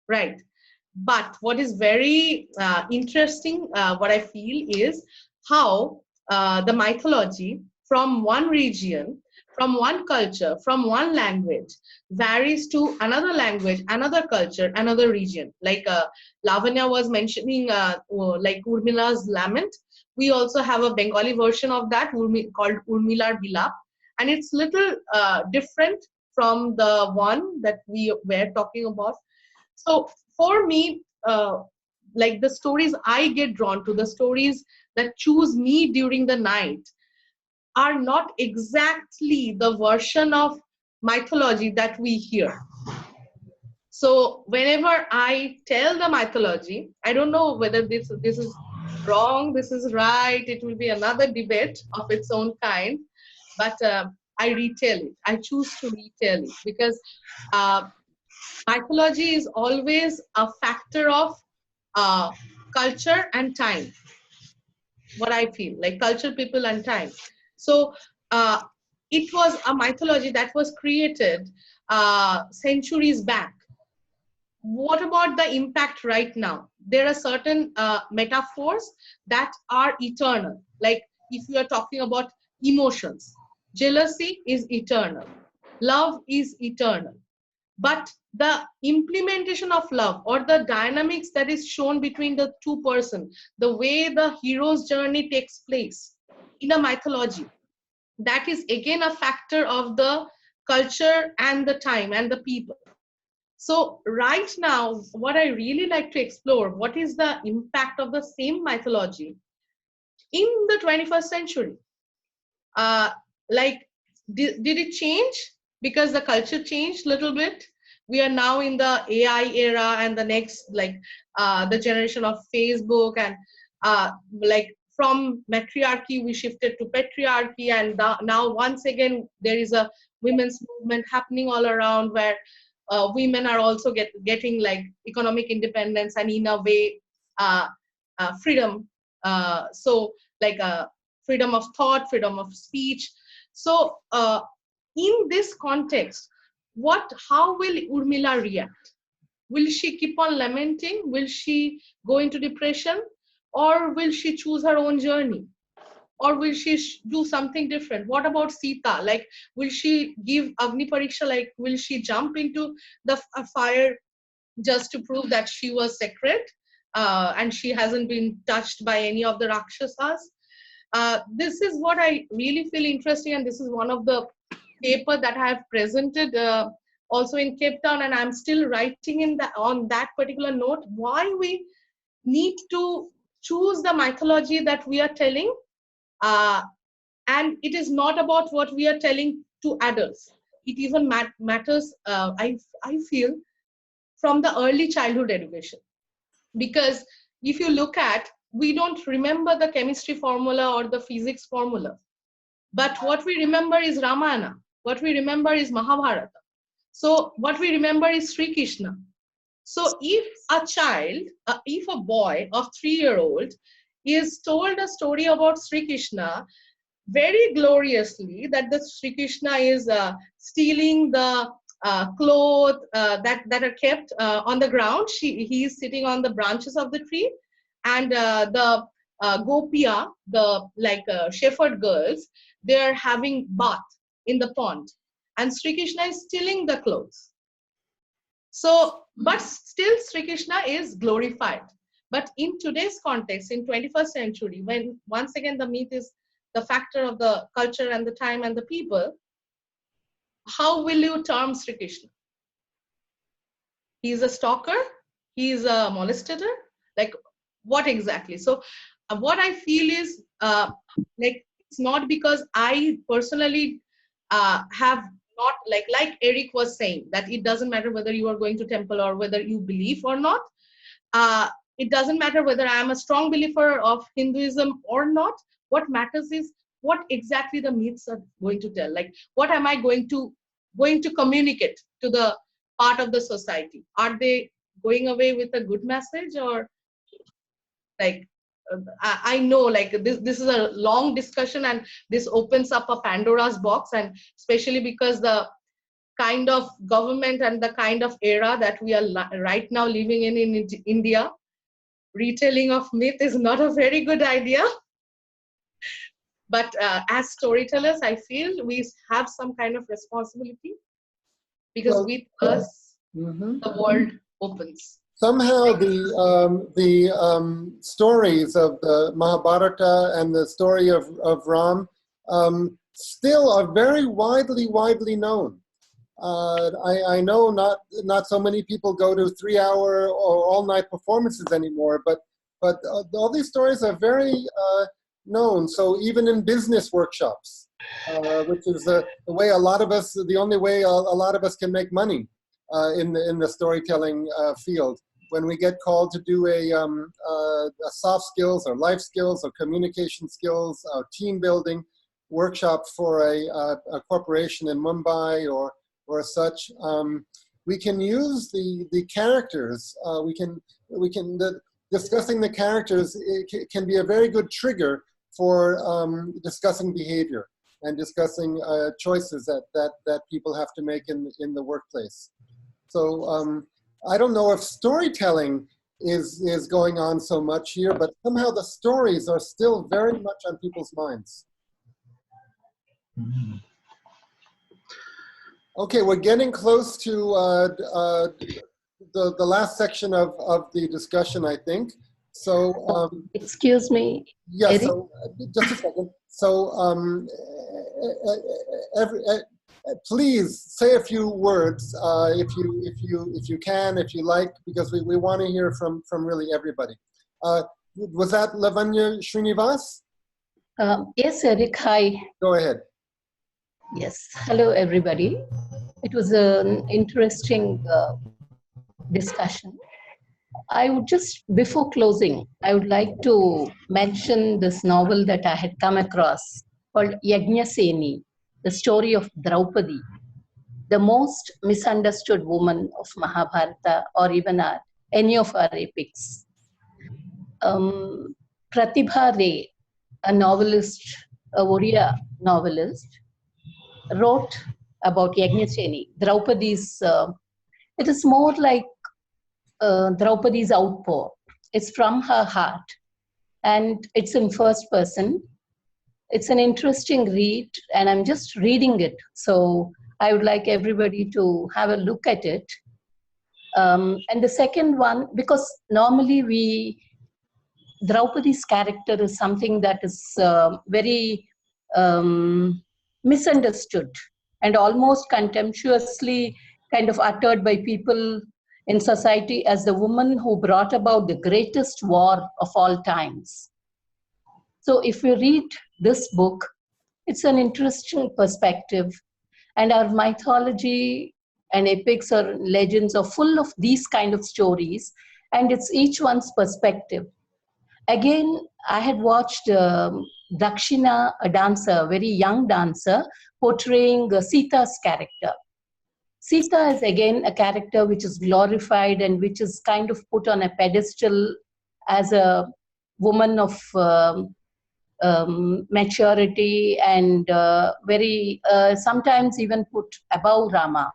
right? But what is very interesting, what I feel is how the mythology from one region, from one culture, from one language varies to another language, another culture, another region. Like Lavanya was mentioning, like Urmila's Lament. We also have a Bengali version of that called Urmilar Bilap, and it's little different from the one that we were talking about. So for me, like the stories I get drawn to, the stories that choose me during the night, are not exactly the version of mythology that we hear. So whenever I tell the mythology, I don't know whether this is wrong, this is right, it will be another debate of its own kind, but I retell it. I choose to retell it because mythology is always a factor of culture and time. What I feel like culture, people, and time. So it was a mythology that was created centuries back. What about the impact right now? There are certain metaphors that are eternal. Like if you are talking about emotions, jealousy is eternal, love is eternal. But the implementation of love or the dynamics that is shown between the two persons, the way the hero's journey takes place in a mythology, that is again a factor of the culture and the time and the people. So right now, what I really like to explore, what is the impact of the same mythology in the 21st century? Like, did it change? Because the culture changed a little bit. We are now in the AI era, and the next, like the generation of Facebook, and like from matriarchy, we shifted to patriarchy, and now once again, there is a women's movement happening all around where women are also getting like economic independence and in a way freedom. So like freedom of thought, freedom of speech. So in this context, how will Urmila react? Will she keep on lamenting? Will she go into depression? Or will she choose her own journey? Or will she do something different? What about Sita? Like, will she give Agni Pariksha? Like, will she jump into the fire just to prove that she was sacred and she hasn't been touched by any of the Rakshasas? This is what I really feel interesting, and this is one of the paper that I have presented also in Cape Town, and I'm still writing on that particular note, why we need to choose the mythology that we are telling, and it is not about what we are telling to adults. It even matters, I feel, from the early childhood education. Because if you look at, we don't remember the chemistry formula or the physics formula. But what we remember is Ramayana. What we remember is Mahabharata. So what we remember is Sri Krishna. So if a child, if a boy of 3-year-old is told a story about Sri Krishna very gloriously, that the Sri Krishna is stealing the clothes that are kept on the ground. He is sitting on the branches of the tree, and the Gopia, the shepherd girls, they are having bath in the pond, and Sri Krishna is stealing the clothes. So, but still Sri Krishna is glorified. But in today's context, in 21st century, when once again the myth is the factor of the culture and the time and the people, how will you term Sri Krishna? He is a stalker? He is a molester? Like, what exactly? So what I feel is like, it's not because I personally have not, like Eric was saying, that it doesn't matter whether you are going to temple or whether you believe or not. It doesn't matter whether I am a strong believer of Hinduism or not. What matters is what exactly the myths are going to tell. Like, what am I going to communicate to the part of the society? Are they going away with a good message, or like I know like this is a long discussion, and this opens up a Pandora's box, and especially because the kind of government and the kind of era that we are right now living in India, retelling of myth is not a very good idea. But as storytellers, I feel we have some kind of responsibility, because with us, the world opens. Somehow the stories of the Mahabharata and the story of Ram still are very widely known. I know not so many people go to 3-hour or all-night performances anymore, but all these stories are very known. So even in business workshops, which is the way a lot of us, the only way a lot of us can make money in the storytelling field. When we get called to do a soft skills or life skills or communication skills, team building workshop for a corporation in Mumbai or such, we can use the characters. Discussing the characters can be a very good trigger for discussing behavior and discussing choices that people have to make in the workplace. So I don't know if storytelling is going on so much here, but somehow the stories are still very much on people's minds. Okay, we're getting close to the last section of the discussion, I think. So, excuse me. Yeah. Eric? So, just a second. So, please say a few words if you can, if you like, because we want to hear from really everybody. Was that Lavanya Srinivas? Yes, Eric. Hi. Go ahead. Yes. Hello, everybody. It was an interesting discussion. I would just, before closing, I would like to mention this novel that I had come across called Yajnaseni, the story of Draupadi, the most misunderstood woman of Mahabharata or even any of our epics. Pratibha Ray, a novelist, a Oriya novelist, wrote about Yajnaseni, Draupadi's, it is more like Draupadi's outpour. It's from her heart, and it's in first person. It's an interesting read, and I'm just reading it. So I would like everybody to have a look at it. And the second one, because normally Draupadi's character is something that is very misunderstood and almost contemptuously kind of uttered by people in society as the woman who brought about the greatest war of all times. So if you read this book, it's an interesting perspective, and our mythology and epics or legends are full of these kind of stories, and it's each one's perspective. Again, I had watched Dakshina, a dancer, a very young dancer, portraying Sita's character. Sita is again a character which is glorified and which is kind of put on a pedestal as a woman of maturity and very sometimes even put above Rama.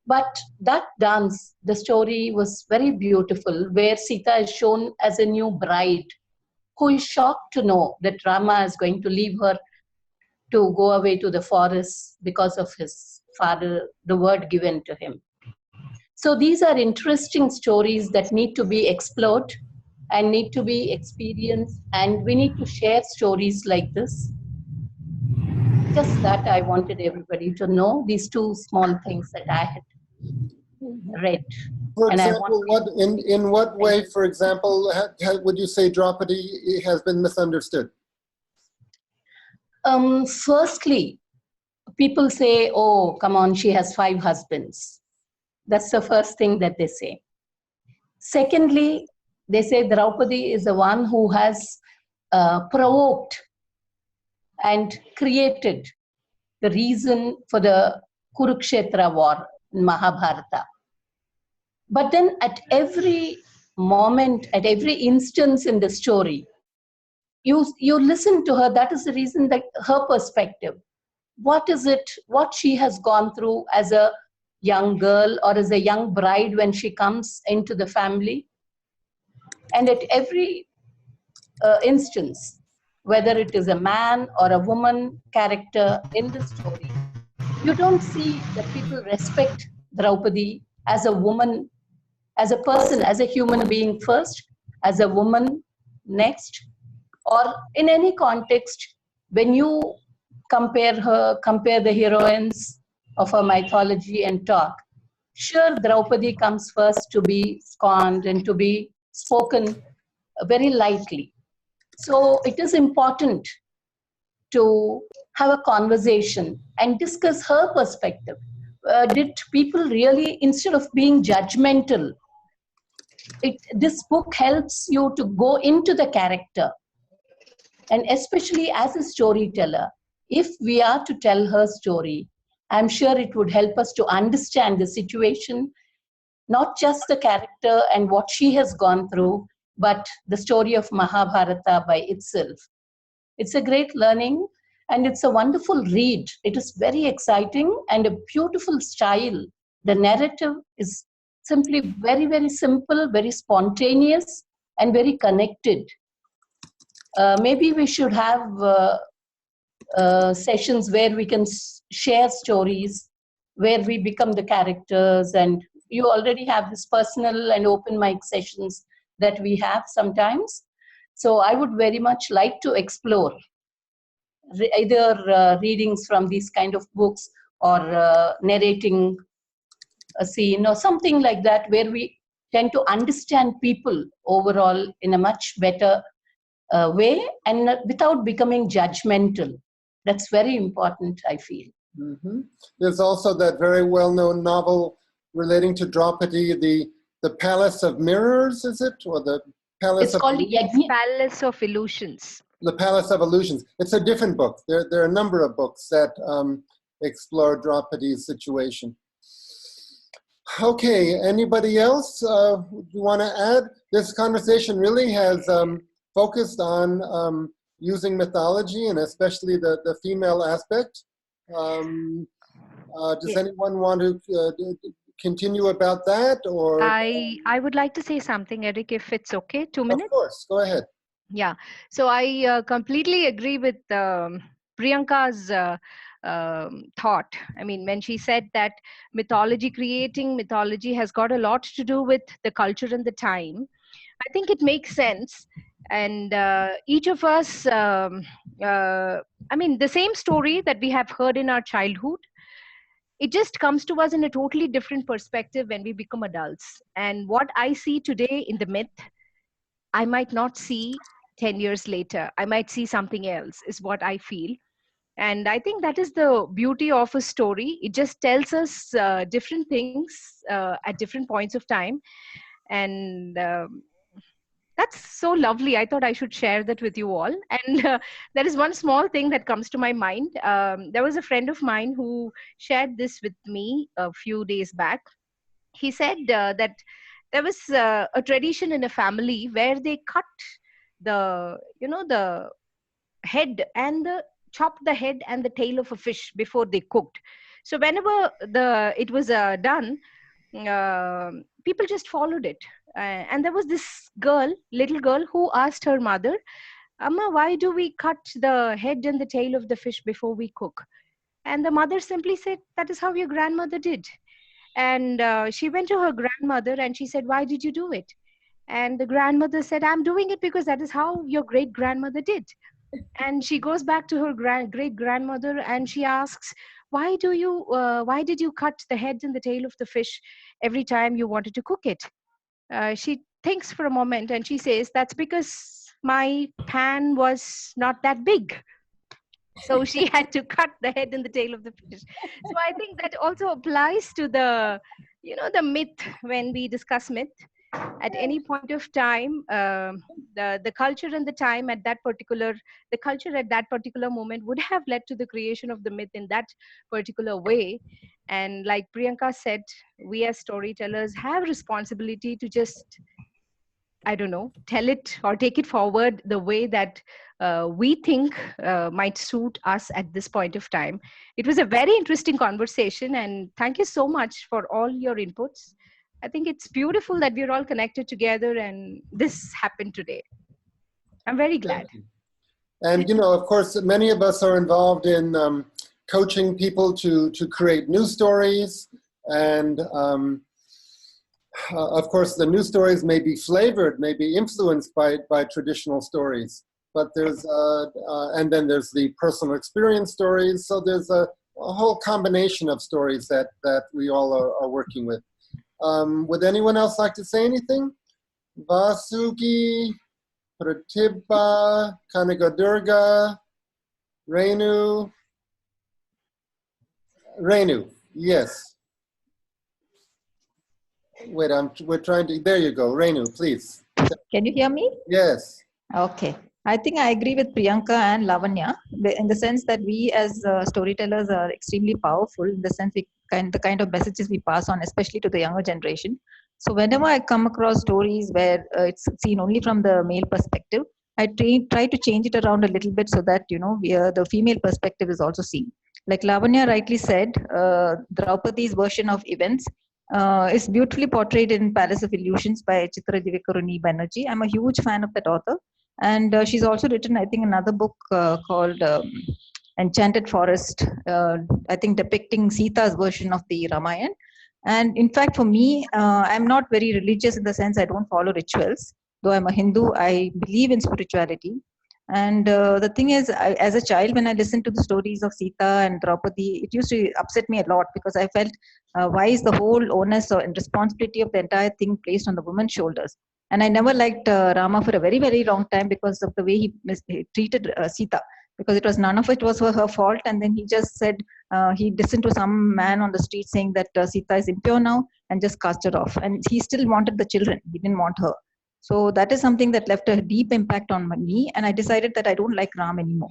But that dance, the story was very beautiful, where Sita is shown as a new bride who is shocked to know that Rama is going to leave her to go away to the forest because of his father, the word given to him. So these are interesting stories that need to be explored and need to be experienced, and we need to share stories like this. Just that I wanted everybody to know, these two small things that I had read. For example, in what way, for example, would you say Draupadi has been misunderstood? Firstly, people say, oh, come on, she has 5 husbands. That's the first thing that they say. Secondly, they say Draupadi is the one who has provoked and created the reason for the Kurukshetra war in Mahabharata. But then at every moment, at every instance in the story, you listen to her. That is the reason, that her perspective. What is it, what she has gone through as a young girl or as a young bride when she comes into the family. And at every instance, whether it is a man or a woman character in the story, you don't see that people respect Draupadi as a woman, as a person, as a human being first, as a woman next, or in any context. When you compare the heroines of her mythology and talk, sure, Draupadi comes first to be scorned and to be spoken very lightly. So it is important to have a conversation and discuss her perspective. Did people really, instead of being judgmental, this book helps you to go into the character. And especially as a storyteller, if we are to tell her story, I'm sure it would help us to understand the situation, not just the character and what she has gone through, but the story of Mahabharata by itself. It's a great learning, and it's a wonderful read. It is very exciting and a beautiful style. The narrative is simply very, very simple, very spontaneous, and very connected. Maybe we should have sessions where we can share stories, where we become the characters, and you already have this personal and open mic sessions that we have sometimes. So I would very much like to explore either readings from these kind of books, or narrating a scene or something like that, where we tend to understand people overall in a much better way, and without becoming judgmental. That's very important, I feel. Mm-hmm. There's also that very well-known novel relating to Draupadi, the Palace of Mirrors, is it? Or the Palace It's of called Palace of Illusions. The Palace of Illusions. It's a different book. There are a number of books that explore Draupadi's situation. Okay, anybody else you want to add? This conversation really has focused on using mythology, and especially the female aspect. Does anyone want to continue about that? Or I would like to say something, Eric, if it's okay. 2 minutes? Of course, go ahead. Yeah, so I completely agree with Priyanka's thought. I mean, when she said that creating mythology has got a lot to do with the culture and the time, I think it makes sense. And each of us, I mean, the same story that we have heard in our childhood, it just comes to us in a totally different perspective when we become adults. And what I see today in the myth, I might not see 10 years later. I might see something else, is what I feel. And I think that is the beauty of a story. It just tells us different things at different points of time. And that's so lovely. I thought I should share that with you all. And there is one small thing that comes to my mind. There was a friend of mine who shared this with me a few days back. He said that there was a tradition in a family where they cut the head and chop the head and the tail of a fish before they cooked. So whenever it was done, people just followed it. And there was this little girl, who asked her mother, "Amma, why do we cut the head and the tail of the fish before we cook?" And the mother simply said, "That is how your grandmother did." And she went to her grandmother and she said, "Why did you do it?" And the grandmother said, "I'm doing it because that is how your great grandmother did." And she goes back to her great grandmother and she asks, why did you cut the head and the tail of the fish every time you wanted to cook it? She thinks for a moment and she says, "That's because my pan was not that big." So she had to cut the head and the tail of the fish. So I think that also applies to the myth. When we discuss myth, at any point of time, the culture and the time at that particular, the culture at that particular moment would have led to the creation of the myth in that particular way. And like Priyanka said, we as storytellers have responsibility to just I don't know, tell it or take it forward the way that we think might suit us at this point of time. It was a very interesting conversation, and thank you so much for all your inputs. I think it's beautiful that we're all connected together and this happened today. I'm very glad. And, you know, of course, many of us are involved in coaching people to create new stories. And of course, the new stories may be flavored, may be influenced by traditional stories. But there's, and then there's the personal experience stories. So there's a whole combination of stories that we all are working with. Would anyone else like to say anything? Vasugi, Pratibha, Kanagadurga, Renu. Renu, yes. Wait, we're trying to, there you go. Renu, please. Can you hear me? Yes. Okay. I think I agree with Priyanka and Lavanya in the sense that we as storytellers are extremely powerful in the sense the kind of messages we pass on, especially to the younger generation. So whenever I come across stories where it's seen only from the male perspective, I try to change it around a little bit so that, you know, the female perspective is also seen. Like Lavanya rightly said, Draupadi's version of events is beautifully portrayed in Palace of Illusions by Chitra Divikaruni Banerjee. I'm a huge fan of that author. And she's also written, I think, another book called Enchanted Forest, I think depicting Sita's version of the Ramayana. And in fact, for me, I'm not very religious in the sense I don't follow rituals. Though I'm a Hindu, I believe in spirituality. And the thing is, as a child, when I listened to the stories of Sita and Draupadi, it used to upset me a lot because I felt, why is the whole onus and responsibility of the entire thing placed on the woman's shoulders? And I never liked Rama for a very, very long time because of the way he treated Sita. Because it was none of it was her fault. And then he just said, he listened to some man on the street saying that Sita is impure now and just cast her off. And he still wanted the children. He didn't want her. So that is something that left a deep impact on me. And I decided that I don't like Ram anymore.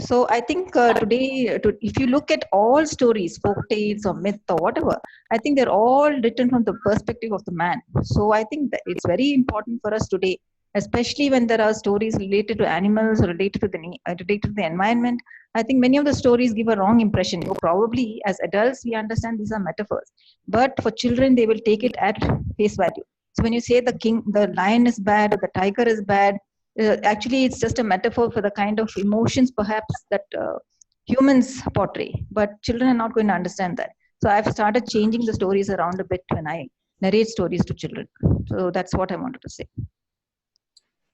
So I think today, if you look at all stories, folk tales or myth or whatever, I think they're all written from the perspective of the man. So I think that it's very important for us today, especially when there are stories related to animals or related to the environment. I think many of the stories give a wrong impression. Probably as adults, we understand these are metaphors, but for children, they will take it at face value. So when you say the lion is bad or the tiger is bad, actually it's just a metaphor for the kind of emotions perhaps that humans portray, but children are not going to understand that. So I've started changing the stories around a bit when I narrate stories to children. So that's what I wanted to say.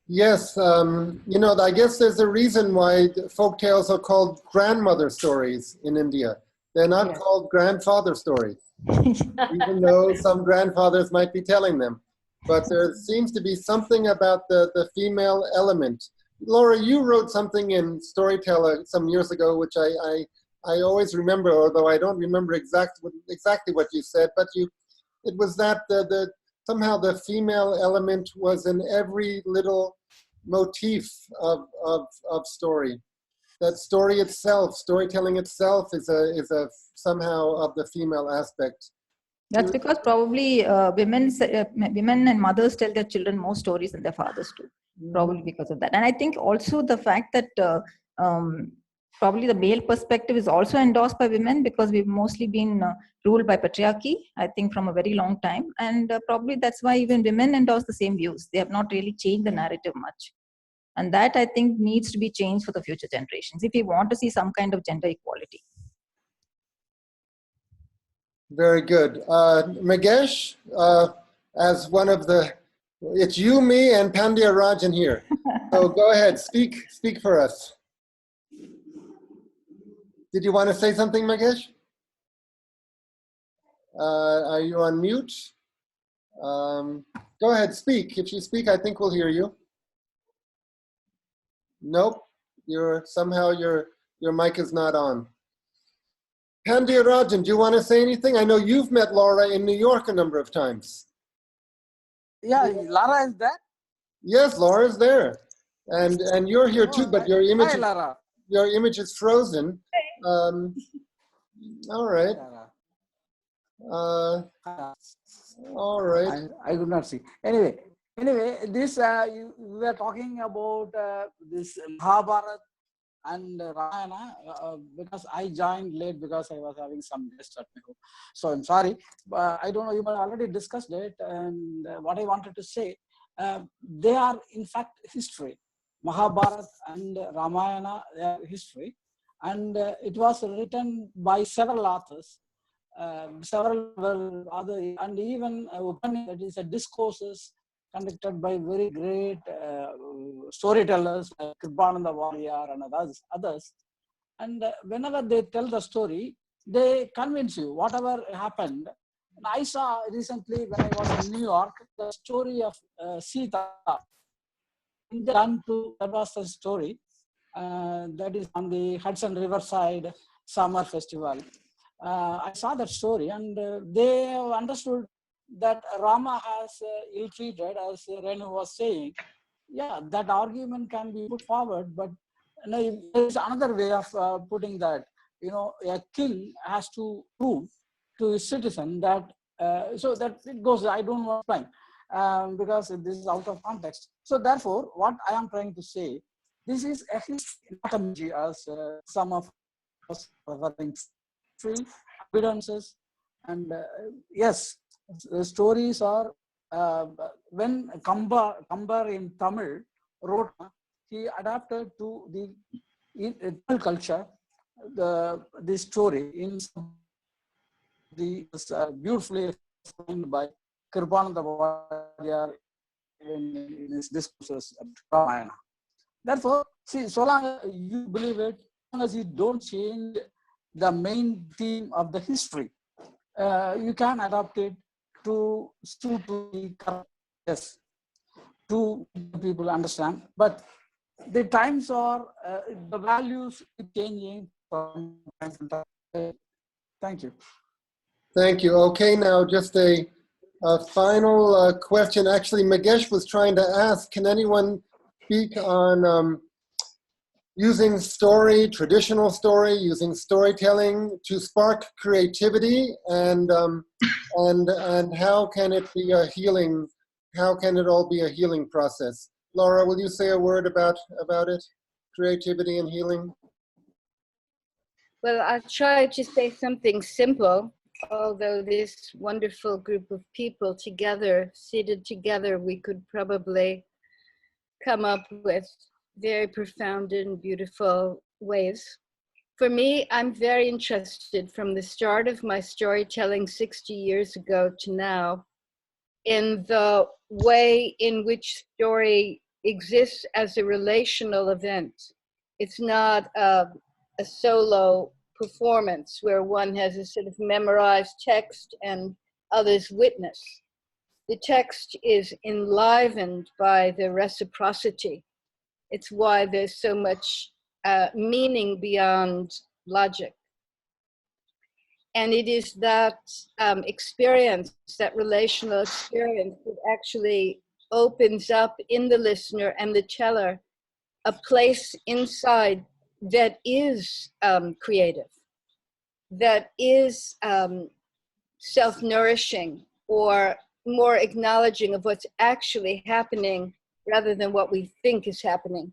Yes, you know, I guess there's a reason why folk tales are called grandmother stories in India. They're not called grandfather stories, even though some grandfathers might be telling them. But there seems to be something about the female element. Laura, you wrote something in Storyteller some years ago, which I always remember, although I don't remember exactly what you said, but it was that somehow the female element was in every little motif of story. That story itself, storytelling itself is a somehow of the female aspect. That's because probably women and mothers tell their children more stories than their fathers do. Probably because of that. And I think also the fact that probably the male perspective is also endorsed by women because we've mostly been ruled by patriarchy, I think, from a very long time. And probably that's why even women endorse the same views. They have not really changed the narrative much. And that, I think, needs to be changed for the future generations if we want to see some kind of gender equality. Very good. Magesh, as one of it's you, me, and Pandya Rajan here. So go ahead, speak for us. Did you want to say something, Magesh? Are you on mute? Go ahead, speak. If you speak, I think we'll hear you. Nope, somehow your mic is not on. Pandya Rajan, do you want to say anything? I know you've met Laura in New York a number of times. Yeah, Laura is there? Yes, Laura's there. And you're here too, but your image, Hi, Laura. Your image is frozen. All right. All right. I could not see. Anyway, Anyway, this we were talking about this Mahabharata and Ramayana because I joined late because I was having some guests at my home. So I'm sorry, but I don't know, you might already discussed it. And what I wanted to say, they are in fact history. Mahabharata and Ramayana, they are history. And it was written by several authors. Several were other, and even that is a discourses conducted by very great storytellers like Kripananda Warrior and others. And whenever they tell the story, they convince you whatever happened. And I saw recently when I was in New York, the story of Sita. That was the story that is on the Hudson Riverside Summer Festival. I saw that story, and they have understood that Rama has ill-treated, as Renu was saying. Yeah, that argument can be put forward, but there is another way of putting that. You know, a king has to prove to his citizen that, so that it goes, I don't want to explain because this is out of context. So therefore, what I am trying to say, this is a history, not a mythology, as some of us are evidences, and yes, the stories are when Kamba in Tamil wrote, he adapted to the Tamil culture the story in the beautifully explained by Kripananda Warrior in his discourses of Ramayana. Therefore, see, so long as you believe it, as long as you don't change the main theme of the history, you can adapt it to suit the current, yes, to people understand. But the times are, the values keep changing from time to time. Thank you. Thank you. Okay, now just a final question. Actually, Magesh was trying to ask, can anyone speak on using story, traditional story, using storytelling to spark creativity, and how can it be a healing? How can it all be a healing process? Laura, will you say a word about it? Creativity and healing. Well, I'll try to say something simple. Although this wonderful group of people together, seated together, we could probably come up with very profound and beautiful ways. For me, I'm very interested from the start of my storytelling 60 years ago to now in the way in which story exists as a relational event. It's not a solo performance where one has a sort of memorized text and others witness. The text is enlivened by the reciprocity. It's why there's so much meaning beyond logic. And it is that experience, that relational experience, that actually opens up in the listener and the teller a place inside that is creative, that is self-nourishing, or more acknowledging of what's actually happening rather than what we think is happening.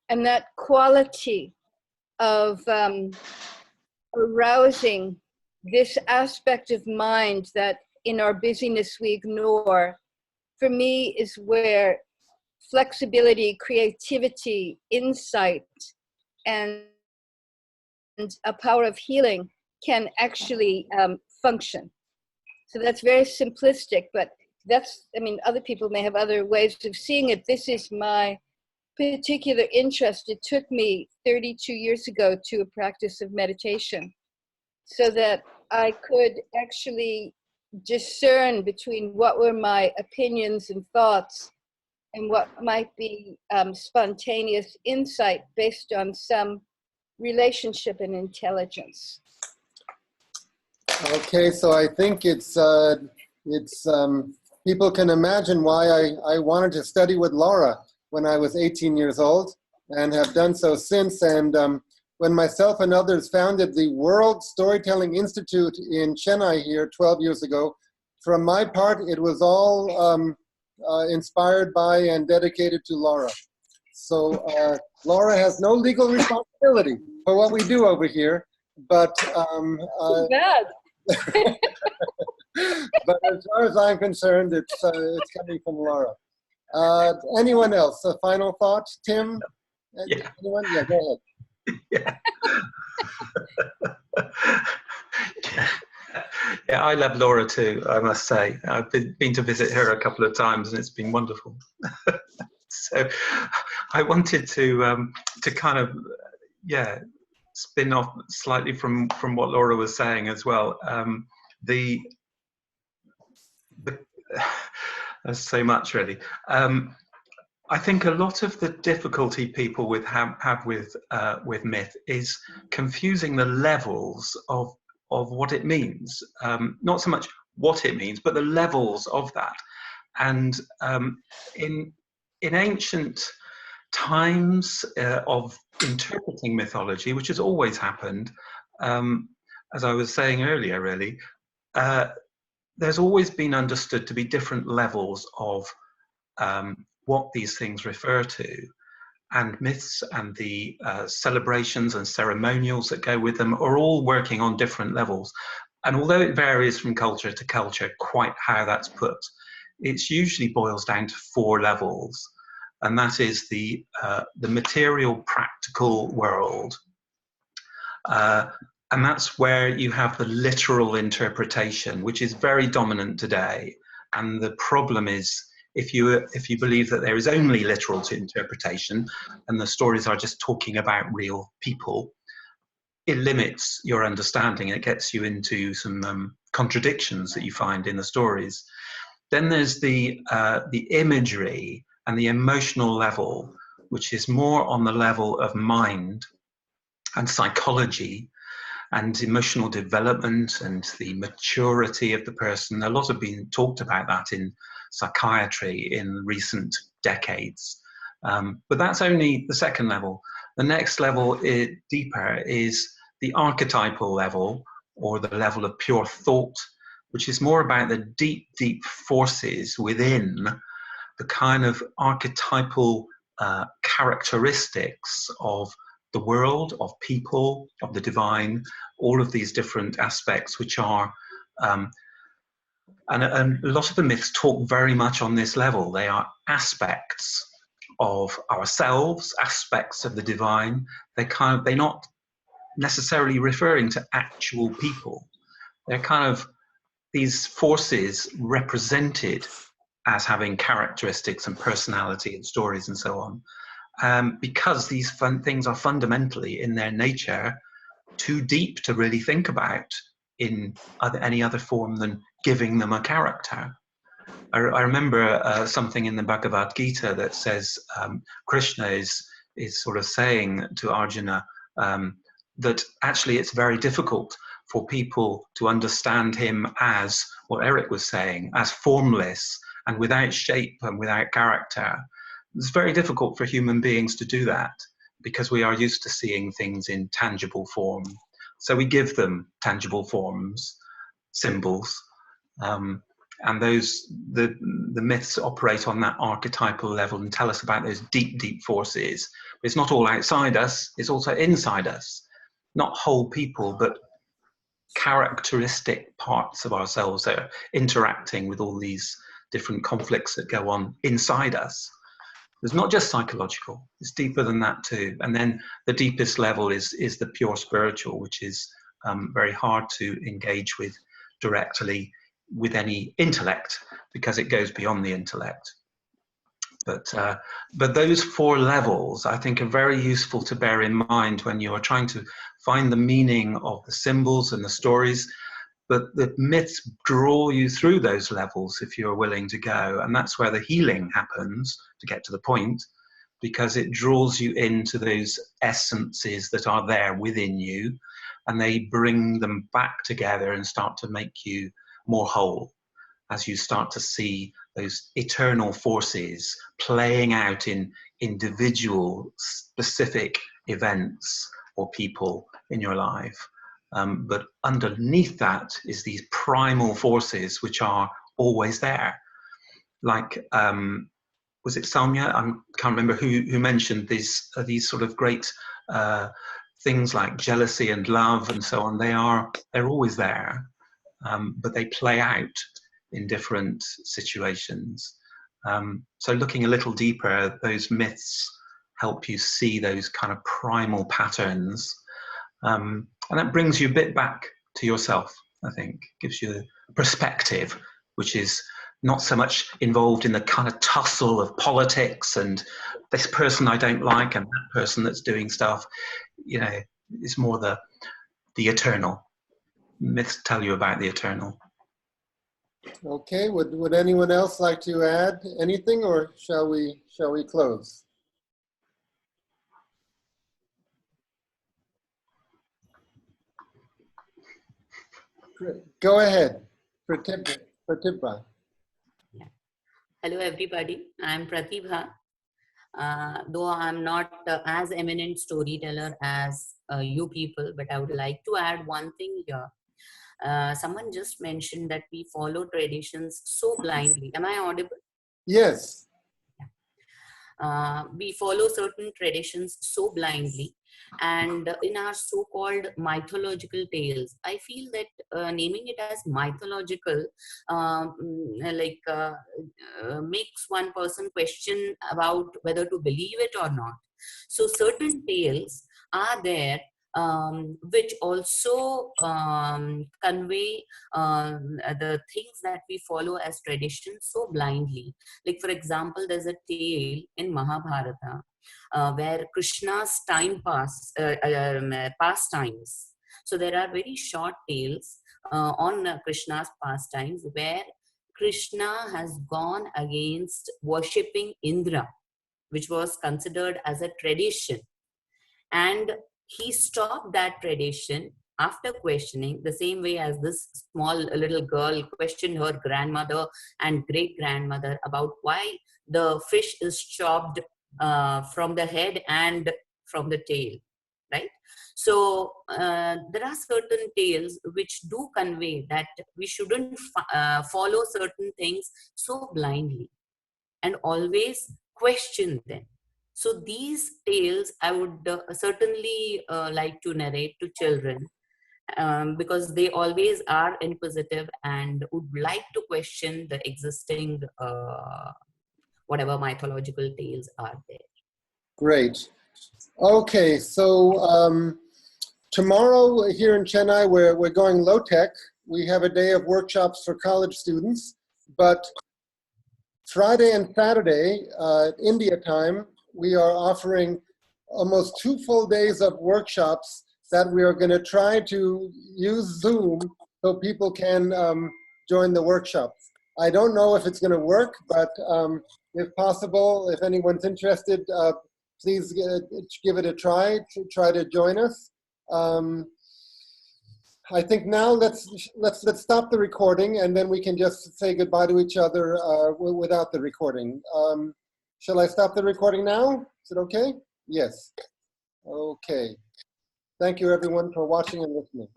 And that quality of arousing this aspect of mind that in our busyness we ignore, for me, is where flexibility, creativity, insight, and a power of healing can actually function. So that's very simplistic, but that's, I mean, other people may have other ways of seeing it. This is my particular interest. It took me 32 years ago to a practice of meditation so that I could actually discern between what were my opinions and thoughts and what might be spontaneous insight based on some relationship and intelligence. Okay, so I think it's people can imagine why I wanted to study with Laura when I was 18 years old, and have done so since. And when myself and others founded the World Storytelling Institute in Chennai here 12 years ago, from my part, it was all inspired by and dedicated to Laura. So Laura has no legal responsibility for what we do over here, but Bad. but as far as I'm concerned, it's coming from Laura. Anyone else? A final thought, Tim? Yeah. Anyone? Yeah, go Yeah. Yeah, I love Laura too, I must say. I've been to visit her a couple of times and it's been wonderful. So I wanted to kind of, yeah, spin off slightly from what Laura was saying as well. There's so much really. I think a lot of the difficulty people have with myth is confusing the levels of what it means. Not so much what it means, but the levels of that. And in ancient times of interpreting mythology, which has always happened, as I was saying earlier, really, there's always been understood to be different levels of what these things refer to, and myths and the celebrations and ceremonials that go with them are all working on different levels. And although it varies from culture to culture quite how that's put, it usually boils down to 4 levels, and that is the material, practical world. And that's where you have the literal interpretation, which is very dominant today. And the problem is, if you believe that there is only literal interpretation and the stories are just talking about real people, it limits your understanding. It gets you into some contradictions that you find in the stories. Then there's the imagery and the emotional level, which is more on the level of mind and psychology and emotional development and the maturity of the person. A lot have been talked about that in psychiatry in recent decades. But that's only the second level. The next level, deeper, is the archetypal level, or the level of pure thought, which is more about the deep, deep forces within the kind of archetypal characteristics of the world, of people, of the divine, all of these different aspects, which are, and a lot of the myths talk very much on this level. They are aspects of ourselves, aspects of the divine. They're not necessarily referring to actual people. They're kind of these forces represented as having characteristics and personality and stories and so on, because these things are fundamentally in their nature too deep to really think about in any other form than giving them a character. I remember something in the Bhagavad Gita that says Krishna is sort of saying to Arjuna that actually it's very difficult for people to understand him as, what Eric was saying, as formless and without shape and without character. It's very difficult for human beings to do that because we are used to seeing things in tangible form. So we give them tangible forms, symbols, and the myths operate on that archetypal level and tell us about those deep, deep forces. It's not all outside us, it's also inside us. Not whole people, but characteristic parts of ourselves that are interacting with all these different conflicts that go on inside us. It's not just psychological, it's deeper than that too. And then the deepest level is the pure spiritual, which is very hard to engage with directly with any intellect, because it goes beyond the intellect. But those 4 levels, I think, are very useful to bear in mind when you are trying to find the meaning of the symbols and the stories. But the myths draw you through those levels if you're willing to go. And that's where the healing happens, to get to the point, because it draws you into those essences that are there within you, and they bring them back together and start to make you more whole, as you start to see those eternal forces playing out in individual specific events or people in your life. But underneath that is these primal forces which are always there. like was it Salmia? I can't remember who mentioned these sort of great things like jealousy and love and so on. They're always there, but they play out in different situations. So looking a little deeper, those myths help you see those kind of primal patterns, and that brings you a bit back to yourself. I think gives you a perspective, which is not so much involved in the kind of tussle of politics and this person I don't like and that person that's doing stuff. You know, it's more the eternal. Myths tell you about the eternal. Okay, would anyone else like to add anything, or shall we close? Go ahead, Pratibha. Hello everybody, I am Pratibha. Though I'm not as eminent storyteller as you people, but I would like to add one thing here. Someone just mentioned that we follow traditions so blindly. Am I audible? Yes. We follow certain traditions so blindly, and in our so-called mythological tales, I feel that naming it as mythological makes one person question about whether to believe it or not. So certain tales are there which also convey the things that we follow as tradition so blindly. Like, for example, there's a tale in Mahabharata where Krishna's pastimes. So there are very short tales on Krishna's pastimes where Krishna has gone against worshipping Indra, which was considered as a tradition. And he stopped that tradition after questioning, the same way as this small little girl questioned her grandmother and great-grandmother about why the fish is chopped from the head and from the tail, right? So there are certain tales which do convey that we shouldn't follow certain things so blindly and always question them. So these tales I would certainly like to narrate to children because they always are inquisitive and would like to question the existing whatever mythological tales are there. Great. Okay, so tomorrow here in Chennai, we're going low-tech. We have a day of workshops for college students, but Friday and Saturday, India time, we are offering almost 2 full days of workshops that we are going to try to use Zoom so people can join the workshops. I don't know if it's going to work, but if possible, if anyone's interested, please give it a try to join us. I think now let's stop the recording, and then we can just say goodbye to each other without the recording. Shall I stop the recording now? Is it okay? Yes. Okay. Thank you everyone for watching and listening.